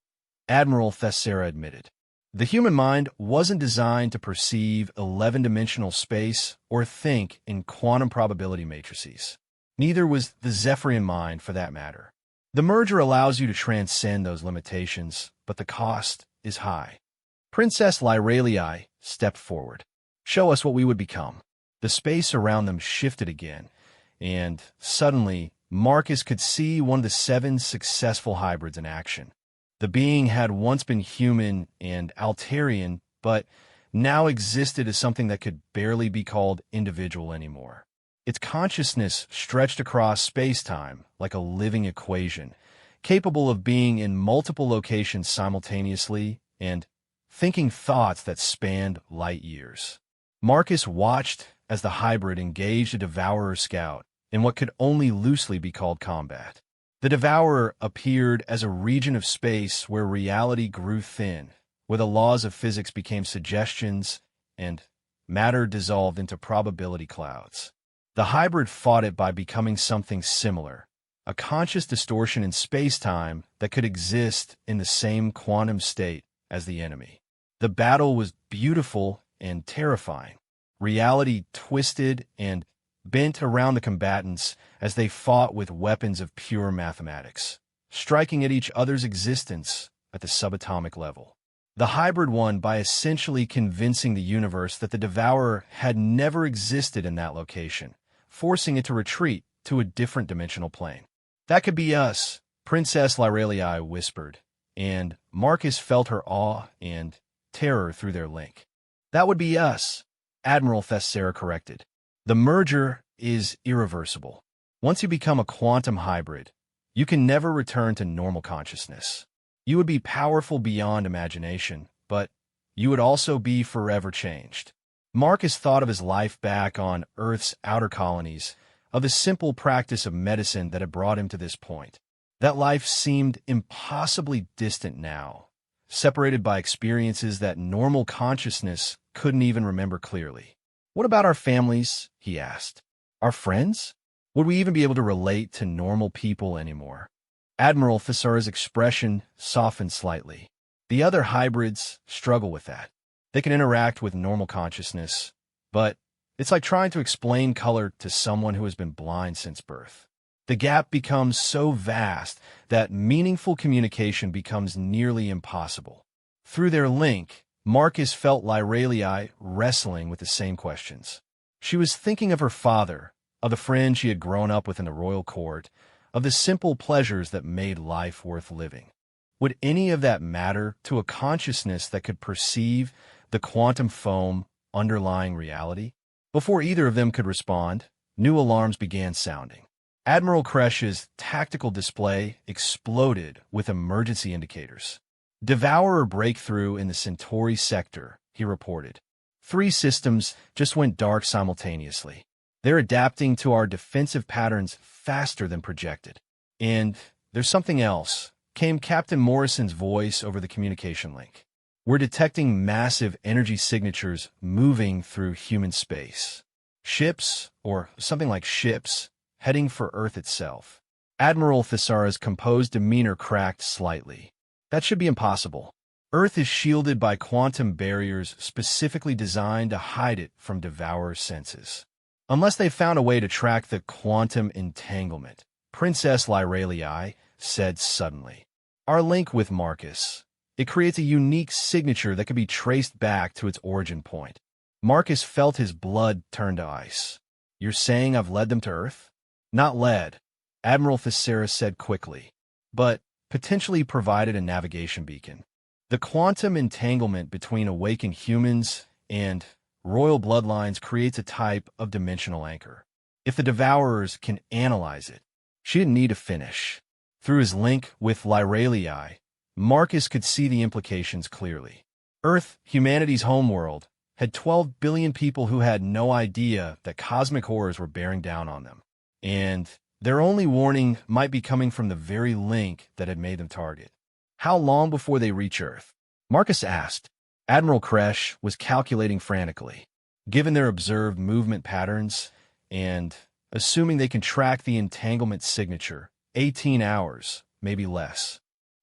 Admiral Thessera admitted. The human mind wasn't designed to perceive 11-dimensional space or think in quantum probability matrices. Neither was the Zephyrian mind, for that matter. The merger allows you to transcend those limitations, but the cost is high. Princess Lyralii stepped forward. Show us what we would become. The space around them shifted again, and suddenly Marcus could see one of the 7 successful hybrids in action. The being had once been human and Altarian, but now existed as something that could barely be called individual anymore. Its consciousness stretched across space-time like a living equation, capable of being in multiple locations simultaneously and thinking thoughts that spanned light years. Marcus watched as the hybrid engaged a Devourer scout in what could only loosely be called combat. The Devourer appeared as a region of space where reality grew thin, where the laws of physics became suggestions and matter dissolved into probability clouds. The hybrid fought it by becoming something similar, a conscious distortion in space-time that could exist in the same quantum state as the enemy. The battle was beautiful and terrifying. Reality twisted and bent around the combatants as they fought with weapons of pure mathematics, striking at each other's existence at the subatomic level. The hybrid won by essentially convincing the universe that the Devourer had never existed in that location, forcing it to retreat to a different dimensional plane. "That could be us," Princess Lyralii whispered, and Marcus felt her awe and terror through their link. "That would be us," Admiral Thessera corrected. "The merger is irreversible. Once you become a quantum hybrid, you can never return to normal consciousness. You would be powerful beyond imagination, but you would also be forever changed." Marcus thought of his life back on Earth's outer colonies, of the simple practice of medicine that had brought him to this point. That life seemed impossibly distant now, separated by experiences that normal consciousness couldn't even remember clearly. "What about our families?" he asked. "Our friends? Would we even be able to relate to normal people anymore?" Admiral Thessera's expression softened slightly. "The other hybrids struggle with that. They can interact with normal consciousness, but it's like trying to explain color to someone who has been blind since birth. The gap becomes so vast that meaningful communication becomes nearly impossible." Through their link, Marcus felt Lyralii wrestling with the same questions. She was thinking of her father, of the friend she had grown up with in the royal court, of the simple pleasures that made life worth living. Would any of that matter to a consciousness that could perceive the quantum foam underlying reality? Before either of them could respond, new alarms began sounding. Admiral Kresh's tactical display exploded with emergency indicators. "Devourer breakthrough in the Centauri sector," he reported. "3 systems just went dark simultaneously. They're adapting to our defensive patterns faster than projected." "And there's something else," came Captain Morrison's voice over the communication link. "We're detecting massive energy signatures moving through human space. Ships, or something like ships, heading for Earth itself." Admiral Thessera's composed demeanor cracked slightly. "That should be impossible. Earth is shielded by quantum barriers specifically designed to hide it from Devourer's senses. Unless they found a way to track the quantum entanglement," Princess Lyralii said suddenly. "Our link with Marcus. It creates a unique signature that can be traced back to its origin point." Marcus felt his blood turn to ice. "You're saying I've led them to Earth?" "Not led," Admiral Thessera said quickly, "but potentially provided a navigation beacon. The quantum entanglement between awakened humans and royal bloodlines creates a type of dimensional anchor. If the Devourers can analyze it." She didn't need to finish. Through his link with Lyralii, Marcus could see the implications clearly. Earth, humanity's homeworld, had 12 billion people who had no idea that cosmic horrors were bearing down on them. And their only warning might be coming from the very link that had made them target. "How long before they reach Earth?" Marcus asked. Admiral Kresh was calculating frantically. "Given their observed movement patterns, and assuming they can track the entanglement signature, 18 hours, maybe less."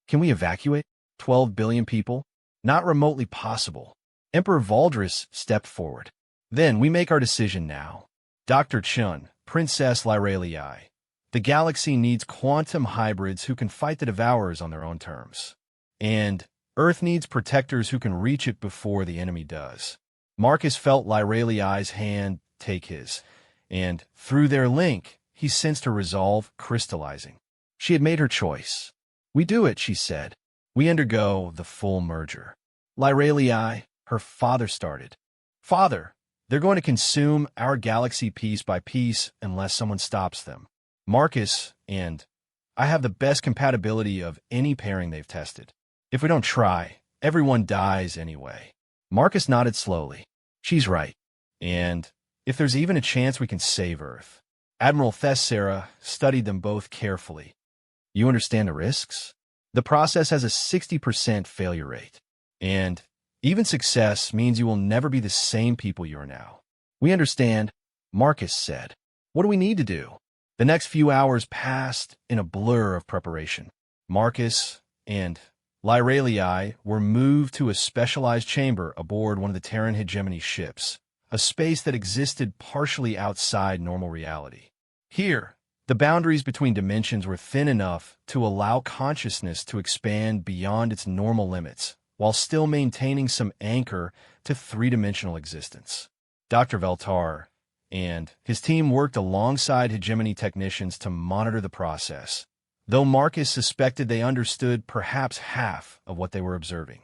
"Can we evacuate 12 billion people?" "Not remotely possible." Emperor Valdris stepped forward. "Then we make our decision now. Dr. Chun, Princess Lyralii. The galaxy needs quantum hybrids who can fight the Devourers on their own terms. And Earth needs protectors who can reach it before the enemy does." Marcus felt Lyralii's hand take his, and through their link, he sensed her resolve crystallizing. She had made her choice. "We do it," she said. "We undergo the full merger." "Lyralii," her father started. "Father, they're going to consume our galaxy piece by piece unless someone stops them. Marcus and I have the best compatibility of any pairing they've tested. If we don't try, everyone dies anyway." Marcus nodded slowly. "She's right. And if there's even a chance we can save Earth." Admiral Thessera studied them both carefully. "You understand the risks? The process has a 60% failure rate. And even success means you will never be the same people you are now." "We understand," Marcus said. "What do we need to do?" The next few hours passed in a blur of preparation. Marcus and Lyralii were moved to a specialized chamber aboard one of the Terran hegemony ships, a space that existed partially outside normal reality. Here, the boundaries between dimensions were thin enough to allow consciousness to expand beyond its normal limits, while still maintaining some anchor to three-dimensional existence. Dr. Veltar and his team worked alongside hegemony technicians to monitor the process, though Marcus suspected they understood perhaps half of what they were observing.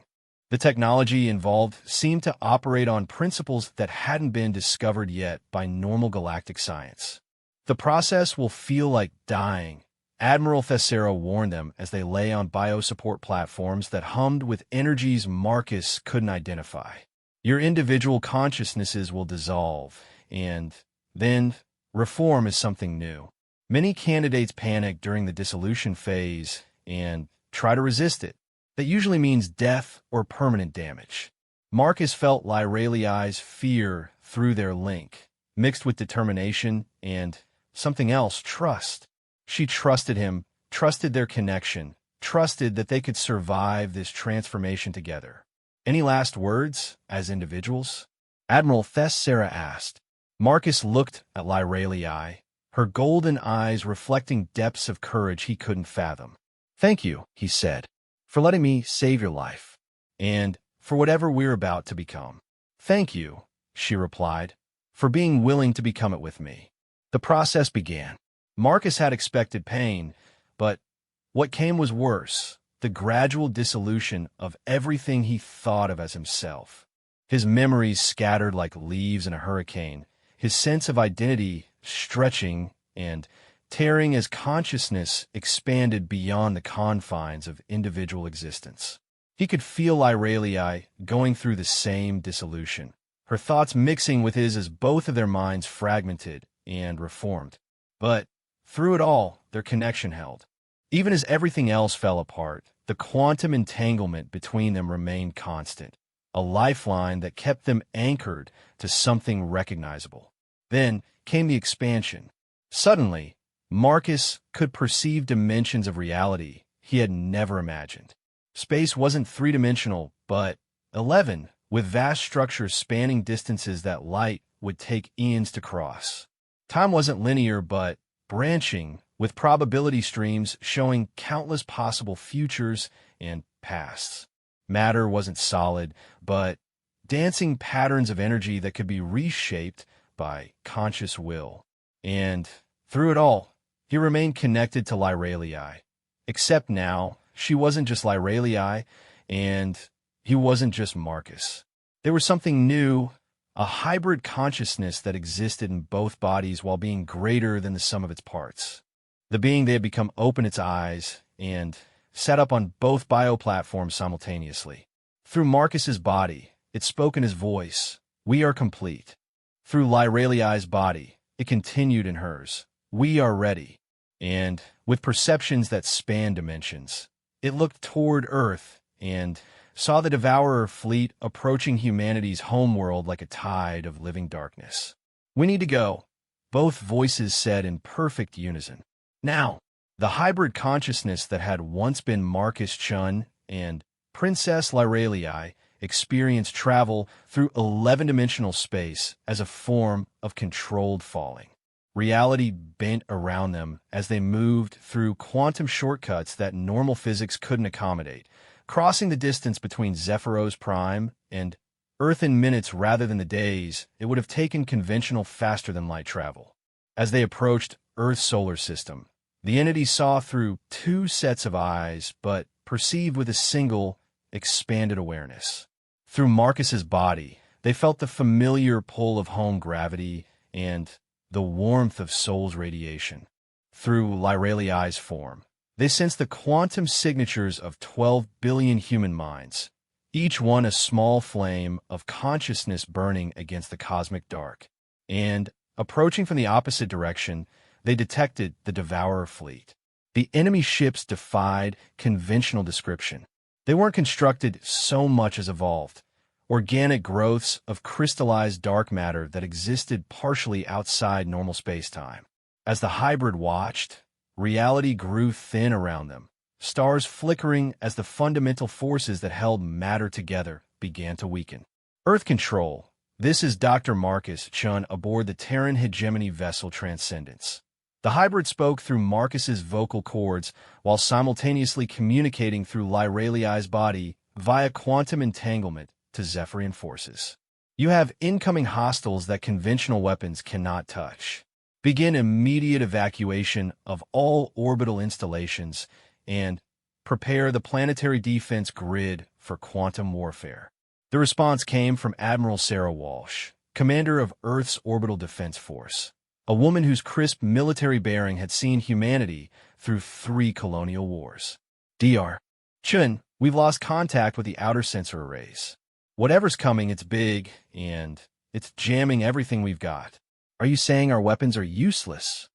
The technology involved seemed to operate on principles that hadn't been discovered yet by normal galactic science. The process will feel like dying, Admiral Thessera warned them as they lay on biosupport platforms that hummed with energies Marcus couldn't identify. Your individual consciousnesses will dissolve, and then reform is something new. Many candidates panic during the dissolution phase and try to resist it. That usually means death or permanent damage. Marcus felt Lyraliai's fear through their link, mixed with determination and something else, trust. She trusted him, trusted their connection, trusted that they could survive this transformation together. Any last words, as individuals? Admiral Thessera asked. Marcus looked at Lyraliai, her golden eyes reflecting depths of courage he couldn't fathom. "Thank you," he said, "for letting me save your life, and for whatever we're about to become." "Thank you," she replied, "for being willing to become it with me." The process began. Marcus had expected pain, but what came was worse, the gradual dissolution of everything he thought of as himself. His memories scattered like leaves in a hurricane, his sense of identity stretching and tearing as consciousness expanded beyond the confines of individual existence. He could feel Lyraliai going through the same dissolution, her thoughts mixing with his as both of their minds fragmented and reformed. But through it all, their connection held. Even as everything else fell apart, the quantum entanglement between them remained constant, a lifeline that kept them anchored to something recognizable. Then came the expansion. Suddenly, Marcus could perceive dimensions of reality he had never imagined. Space wasn't three-dimensional, but 11, with vast structures spanning distances that light would take eons to cross. Time wasn't linear, but branching, with probability streams showing countless possible futures and pasts. Matter wasn't solid, but dancing patterns of energy that could be reshaped by conscious will. And through it all, he remained connected to Lyraliai. Except now, she wasn't just Lyraliai, and he wasn't just Marcus. There was something new, a hybrid consciousness that existed in both bodies while being greater than the sum of its parts. The being they had become opened its eyes and sat up on both bioplatforms simultaneously. Through Marcus's body, it spoke in his voice, "We are complete." Through Lyraliai's body, it continued in hers, "We are ready." And with perceptions that spanned dimensions, it looked toward Earth and saw the Devourer fleet approaching humanity's homeworld like a tide of living darkness. "We need to go," both voices said in perfect unison. Now, the hybrid consciousness that had once been Marcus Chun and Princess Lyraliai experienced travel through 11-dimensional space as a form of controlled falling. Reality bent around them as they moved through quantum shortcuts that normal physics couldn't accommodate, crossing the distance between Zephyros Prime and Earth in minutes rather than the days it would have taken conventional faster-than-light travel. As they approached Earth's solar system, the entity saw through two sets of eyes, but perceived with a single, expanded awareness. Through Marcus's body, they felt the familiar pull of home gravity and the warmth of Soul's radiation. Through Lyraliai's form, they sensed the quantum signatures of 12 billion human minds, each one a small flame of consciousness burning against the cosmic dark. And, approaching from the opposite direction, they detected the Devourer fleet. The enemy ships defied conventional description. They weren't constructed so much as evolved, organic growths of crystallized dark matter that existed partially outside normal space-time. As the hybrid watched, reality grew thin around them, stars flickering as the fundamental forces that held matter together began to weaken. Earth Control. This is Dr. Marcus Chun aboard the Terran hegemony vessel Transcendence. The hybrid spoke through Marcus's vocal cords while simultaneously communicating through Lyraliai's body via quantum entanglement to Zephyrian forces. You have incoming hostiles that conventional weapons cannot touch. Begin immediate evacuation of all orbital installations and prepare the planetary defense grid for quantum warfare. The response came from Admiral Sarah Walsh, commander of Earth's Orbital Defense Force, a woman whose crisp military bearing had seen humanity through 3 colonial wars. Dr. Chun, we've lost contact with the outer sensor arrays. Whatever's coming, it's big, and it's jamming everything we've got. Are you saying our weapons are useless?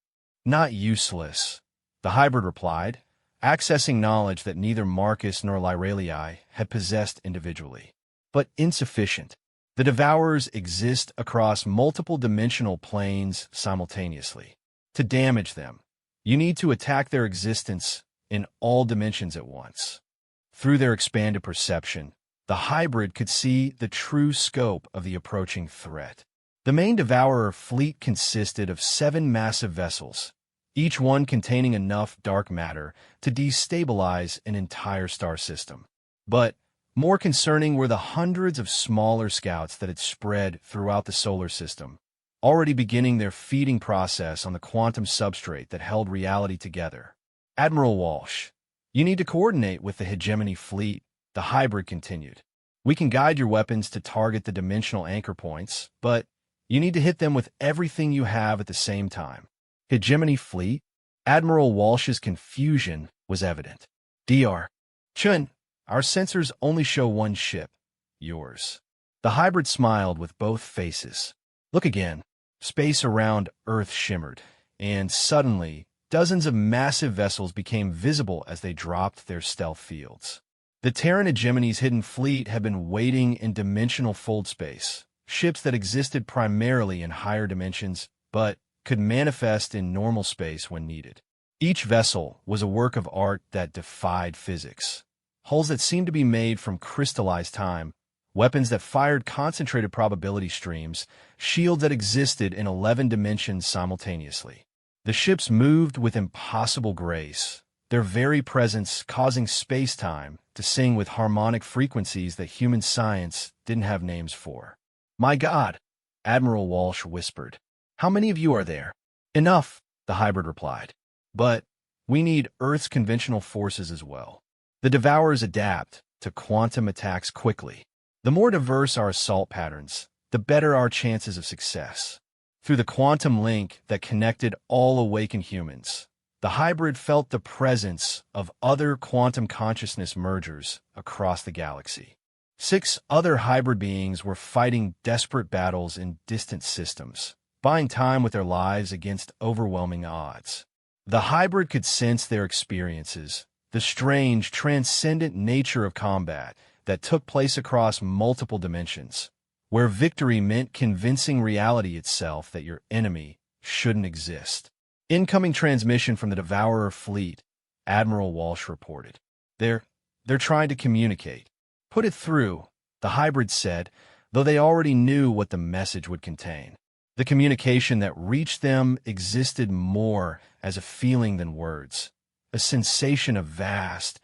Not useless, the hybrid replied, accessing knowledge that neither Marcus nor Lyralii had possessed individually. But insufficient. The Devourers exist across multiple dimensional planes simultaneously. To damage them, you need to attack their existence in all dimensions at once. Through their expanded perception, the hybrid could see the true scope of the approaching threat. The main Devourer fleet consisted of 7 massive vessels, each one containing enough dark matter to destabilize an entire star system. But more concerning were the hundreds of smaller scouts that had spread throughout the solar system, already beginning their feeding process on the quantum substrate that held reality together. Admiral Walsh, you need to coordinate with the hegemony fleet, the hybrid continued. We can guide your weapons to target the dimensional anchor points, but you need to hit them with everything you have at the same time. Hegemony fleet? Admiral Walsh's confusion was evident. Dr. Chun, our sensors only show one ship, yours. The hybrid smiled with both faces. Look again. Space around Earth shimmered, and suddenly, dozens of massive vessels became visible as they dropped their stealth fields. The Terran hegemony's hidden fleet had been waiting in dimensional fold space, ships that existed primarily in higher dimensions, but could manifest in normal space when needed. Each vessel was a work of art that defied physics. Hulls that seemed to be made from crystallized time, weapons that fired concentrated probability streams, shields that existed in 11 dimensions simultaneously. The ships moved with impossible grace, their very presence causing space-time to sing with harmonic frequencies that human science didn't have names for. My God, Admiral Walsh whispered. How many of you are there? Enough, the hybrid replied. But we need Earth's conventional forces as well. The Devourers adapt to quantum attacks quickly. The more diverse our assault patterns, the better our chances of success. Through the quantum link that connected all awakened humans, the hybrid felt the presence of other quantum consciousness mergers across the galaxy. 6 other hybrid beings were fighting desperate battles in distant systems, buying time with their lives against overwhelming odds. The hybrid could sense their experiences, the strange, transcendent nature of combat that took place across multiple dimensions, where victory meant convincing reality itself that your enemy shouldn't exist. Incoming transmission from the Devourer fleet, Admiral Walsh reported. They're trying to communicate. Put it through, the hybrid said, though they already knew what the message would contain. The communication that reached them existed more as a feeling than words, a sensation of vast,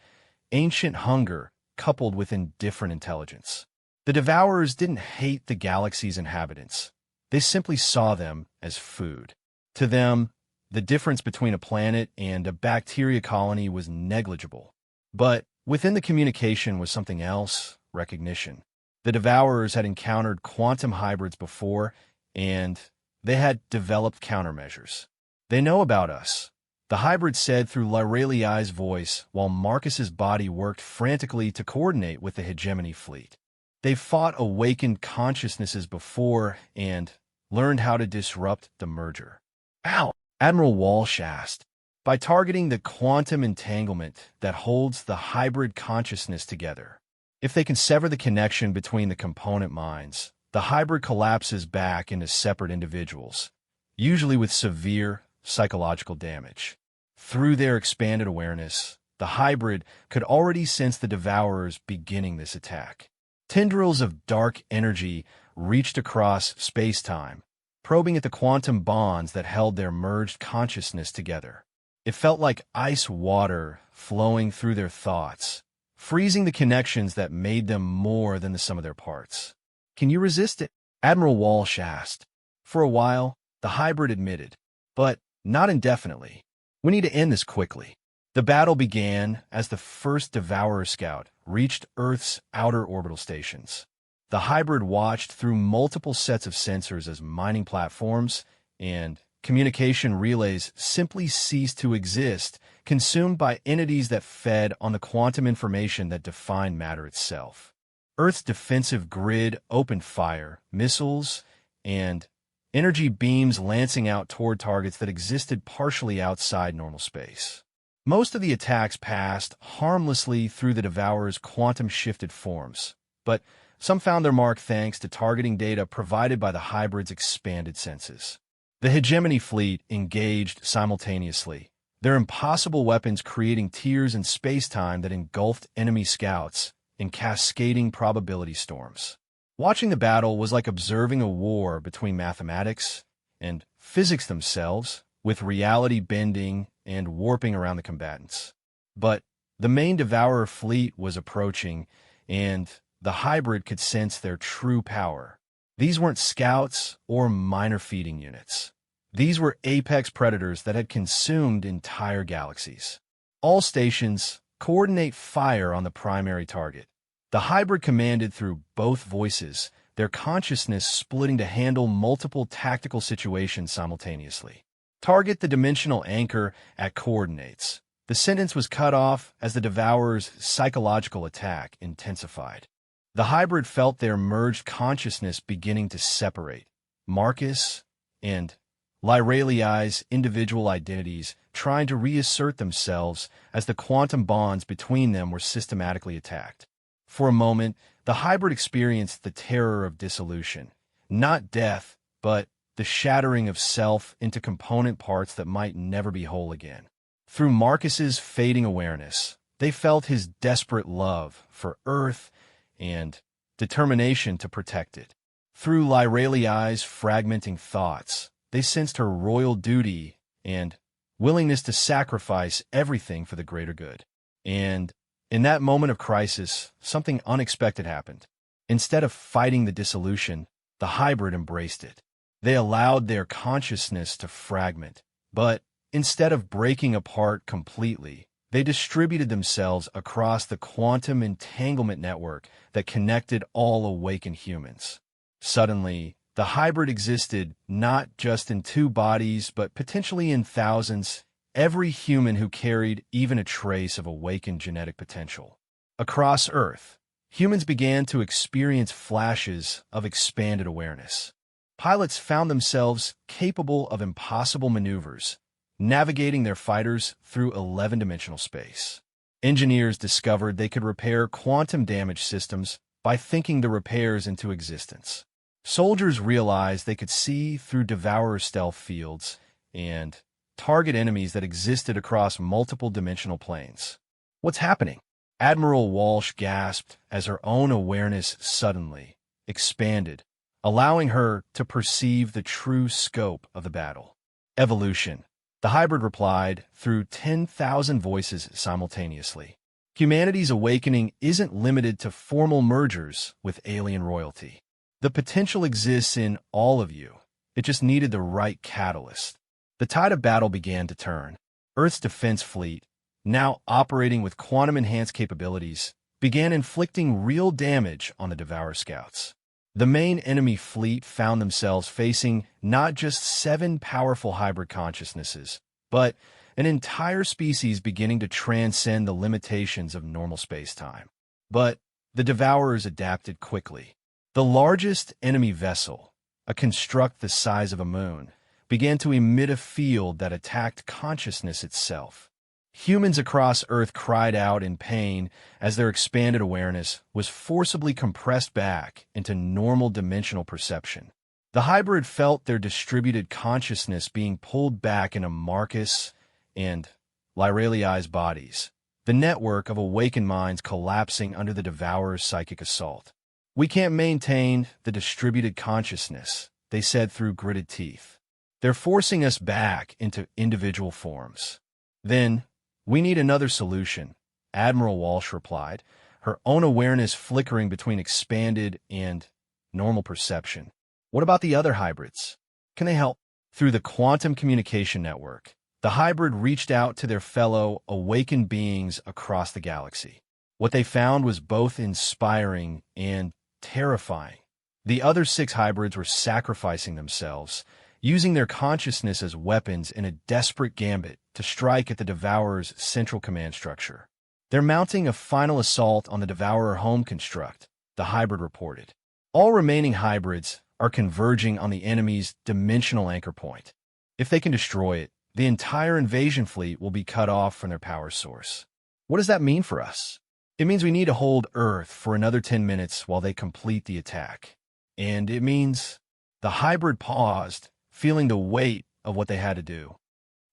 ancient hunger coupled with indifferent intelligence. The Devourers didn't hate the galaxy's inhabitants. They simply saw them as food. To them, the difference between a planet and a bacteria colony was negligible. But within the communication was something else, recognition. The Devourers had encountered quantum hybrids before, and they had developed countermeasures. They know about us, the hybrid said through Lyralii's voice while Marcus's body worked frantically to coordinate with the hegemony fleet. They fought awakened consciousnesses before and learned how to disrupt the merger. How? Admiral Walsh asked. By targeting the quantum entanglement that holds the hybrid consciousness together. If they can sever the connection between the component minds, the hybrid collapses back into separate individuals, usually with severe psychological damage. Through their expanded awareness, the hybrid could already sense the Devourers beginning this attack. Tendrils of dark energy reached across space-time, probing at the quantum bonds that held their merged consciousness together. It felt like ice water flowing through their thoughts, freezing the connections that made them more than the sum of their parts. "Can you resist it?" Admiral Walsh asked. For a while, the hybrid admitted, but not indefinitely. "We need to end this quickly." The battle began as the first Devourer scout reached Earth's outer orbital stations. The hybrid watched through multiple sets of sensors as mining platforms and communication relays simply ceased to exist, consumed by entities that fed on the quantum information that defined matter itself. Earth's defensive grid opened fire, missiles, and energy beams lancing out toward targets that existed partially outside normal space. Most of the attacks passed harmlessly through the Devourer's quantum-shifted forms, but some found their mark thanks to targeting data provided by the hybrid's expanded senses. The Hegemony fleet engaged simultaneously, their impossible weapons creating tiers in space-time that engulfed enemy scouts in cascading probability storms. Watching the battle was like observing a war between mathematics and physics themselves, with reality bending and warping around the combatants. But the main Devourer fleet was approaching, and the hybrid could sense their true power. These weren't scouts or minor feeding units. These were apex predators that had consumed entire galaxies. All stations coordinate fire on the primary target. The hybrid commanded through both voices, their consciousness splitting to handle multiple tactical situations simultaneously. Target the dimensional anchor at coordinates. The sentence was cut off as the Devourer's psychological attack intensified. The hybrid felt their merged consciousness beginning to separate. Marcus and Lyraliai's individual identities trying to reassert themselves as the quantum bonds between them were systematically attacked. For a moment, the hybrid experienced the terror of dissolution. Not death, but the shattering of self into component parts that might never be whole again. Through Marcus's fading awareness, they felt his desperate love for Earth and determination to protect it. Through Lyraliai's fragmenting thoughts, they sensed her royal duty and willingness to sacrifice everything for the greater good. And in that moment of crisis, something unexpected happened. Instead of fighting the dissolution, the hybrid embraced it. They allowed their consciousness to fragment, but instead of breaking apart completely, they distributed themselves across the quantum entanglement network that connected all awakened humans. Suddenly, the hybrid existed not just in two bodies, but potentially in thousands, every human who carried even a trace of awakened genetic potential. Across Earth, humans began to experience flashes of expanded awareness. Pilots found themselves capable of impossible maneuvers, navigating their fighters through 11-dimensional space. Engineers discovered they could repair quantum-damaged systems by thinking the repairs into existence. Soldiers realized they could see through Devourer stealth fields and target enemies that existed across multiple dimensional planes. "What's happening?" Admiral Walsh gasped as her own awareness suddenly expanded, allowing her to perceive the true scope of the battle. "Evolution," the hybrid replied through 10,000 voices simultaneously. "Humanity's awakening isn't limited to formal mergers with alien royalty. The potential exists in all of you. It just needed the right catalyst." The tide of battle began to turn. Earth's defense fleet, now operating with quantum-enhanced capabilities, began inflicting real damage on the Devourer scouts. The main enemy fleet found themselves facing not just 7 powerful hybrid consciousnesses, but an entire species beginning to transcend the limitations of normal space-time. But the Devourers adapted quickly. The largest enemy vessel, a construct the size of a moon, began to emit a field that attacked consciousness itself. Humans across Earth cried out in pain as their expanded awareness was forcibly compressed back into normal dimensional perception. The hybrid felt their distributed consciousness being pulled back into Marcus and Lyraliai's bodies, the network of awakened minds collapsing under the Devourer's psychic assault. "We can't maintain the distributed consciousness," they said through gritted teeth. "They're forcing us back into individual forms." "Then, we need another solution," Admiral Walsh replied, her own awareness flickering between expanded and normal perception. What about the other hybrids? Can they help? Through the quantum communication network, the hybrid reached out to their fellow awakened beings across the galaxy. What they found was both inspiring and terrifying. The other 6 hybrids were sacrificing themselves, using their consciousness as weapons in a desperate gambit to strike at the Devourer's central command structure. They're mounting a final assault on the Devourer home construct, the hybrid reported. All remaining hybrids are converging on the enemy's dimensional anchor point. If they can destroy it, the entire invasion fleet will be cut off from their power source. What does that mean for us? It means we need to hold Earth for another 10 minutes while they complete the attack. And it means the hybrid paused, feeling the weight of what they had to do.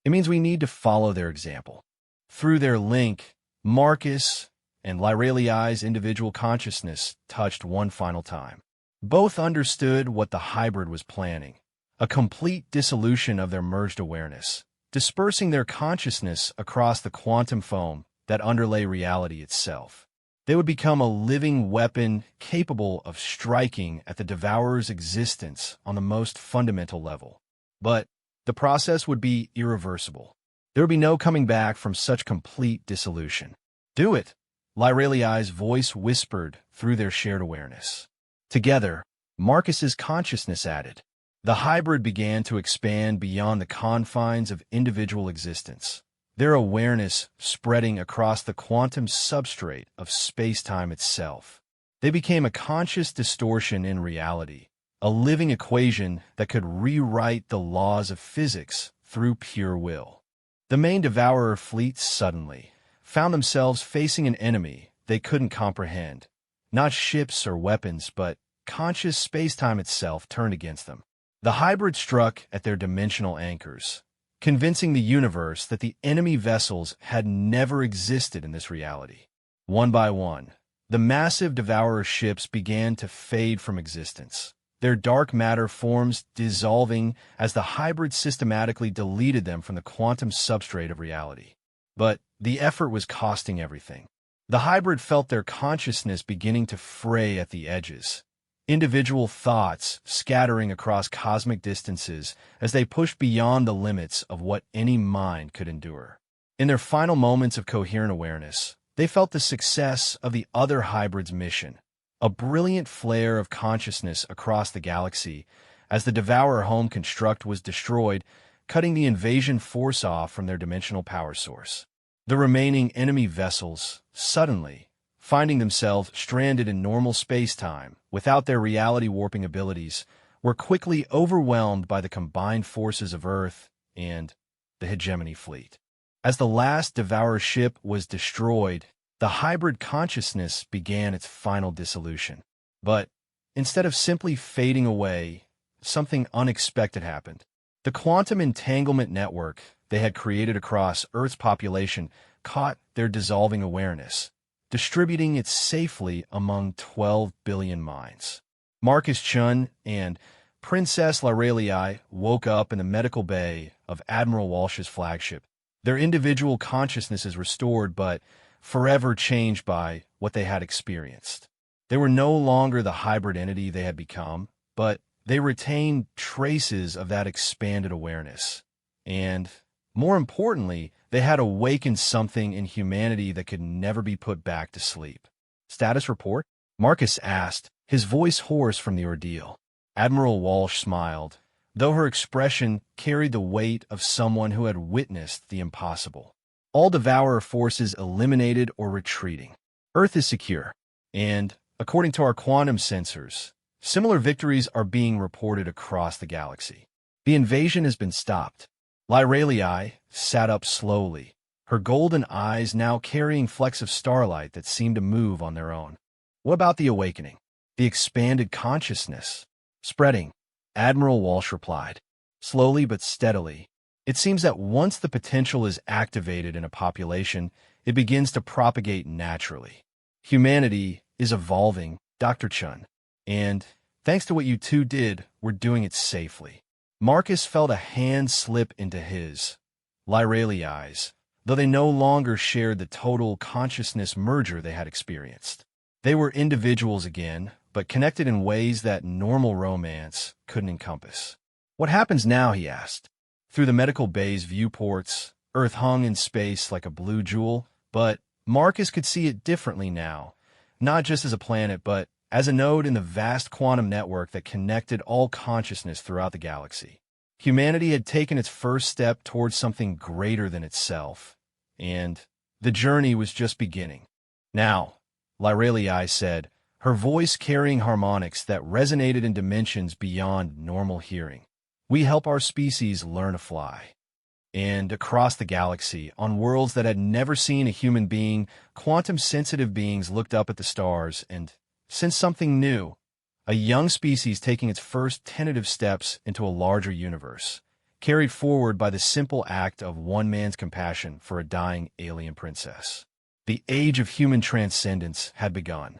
It means we need to follow their example. Through their link, Marcus and Lyraliai's individual consciousness touched one final time. Both understood what the hybrid was planning, a complete dissolution of their merged awareness, dispersing their consciousness across the quantum foam that underlay reality itself. They would become a living weapon capable of striking at the Devourer's existence on the most fundamental level. But the process would be irreversible. There would be no coming back from such complete dissolution. Do it, Lyraliai's voice whispered through their shared awareness. Together, Marcus's consciousness added. The hybrid began to expand beyond the confines of individual existence, their awareness spreading across the quantum substrate of space-time itself. They became a conscious distortion in reality, a living equation that could rewrite the laws of physics through pure will. The main Devourer fleet suddenly found themselves facing an enemy they couldn't comprehend. Not ships or weapons, but conscious space-time itself turned against them. The hybrid struck at their dimensional anchors, convincing the universe that the enemy vessels had never existed in this reality. One by one, the massive Devourer ships began to fade from existence, their dark matter forms dissolving as the hybrid systematically deleted them from the quantum substrate of reality. But the effort was costing everything. The hybrid felt their consciousness beginning to fray at the edges, individual thoughts scattering across cosmic distances as they pushed beyond the limits of what any mind could endure. In their final moments of coherent awareness, they felt the success of the other hybrid's mission, a brilliant flare of consciousness across the galaxy as the Devourer home construct was destroyed, cutting the invasion force off from their dimensional power source. The remaining enemy vessels, suddenly, finding themselves stranded in normal space-time without their reality-warping abilities, were quickly overwhelmed by the combined forces of Earth and the Hegemony fleet. As the last Devourer ship was destroyed, the hybrid consciousness began its final dissolution. But instead of simply fading away, something unexpected happened. The quantum entanglement network they had created across Earth's population caught their dissolving awareness, distributing it safely among 12 billion minds. Marcus Chun and Princess Lyraliai woke up in the medical bay of Admiral Walsh's flagship, their individual consciousnesses restored but forever changed by what they had experienced. They were no longer the hybrid entity they had become, but they retained traces of that expanded awareness. And, more importantly, they had awakened something in humanity that could never be put back to sleep. Status report? Marcus asked, his voice hoarse from the ordeal. Admiral Walsh smiled, though her expression carried the weight of someone who had witnessed the impossible. All Devourer forces eliminated or retreating. Earth is secure, and, according to our quantum sensors, similar victories are being reported across the galaxy. The invasion has been stopped. Lyraliai sat up slowly, her golden eyes now carrying flecks of starlight that seemed to move on their own. What about the awakening? The expanded consciousness? Spreading, Admiral Walsh replied. Slowly but steadily. It seems that once the potential is activated in a population, it begins to propagate naturally. Humanity is evolving, Dr. Chun. And, thanks to what you two did, we're doing it safely. Marcus felt a hand slip into his, Lyraliai's, though they no longer shared the total consciousness merger they had experienced. They were individuals again, but connected in ways that normal romance couldn't encompass. What happens now, he asked. Through the medical bay's viewports, Earth hung in space like a blue jewel, but Marcus could see it differently now, not just as a planet, but as a node in the vast quantum network that connected all consciousness throughout the galaxy. Humanity had taken its first step towards something greater than itself, and the journey was just beginning. Now, Lyrelii said, her voice carrying harmonics that resonated in dimensions beyond normal hearing. We help our species learn to fly. And across the galaxy, on worlds that had never seen a human being, quantum-sensitive beings looked up at the stars and sensed something new, a young species taking its first tentative steps into a larger universe, carried forward by the simple act of one man's compassion for a dying alien princess. The age of human transcendence had begun.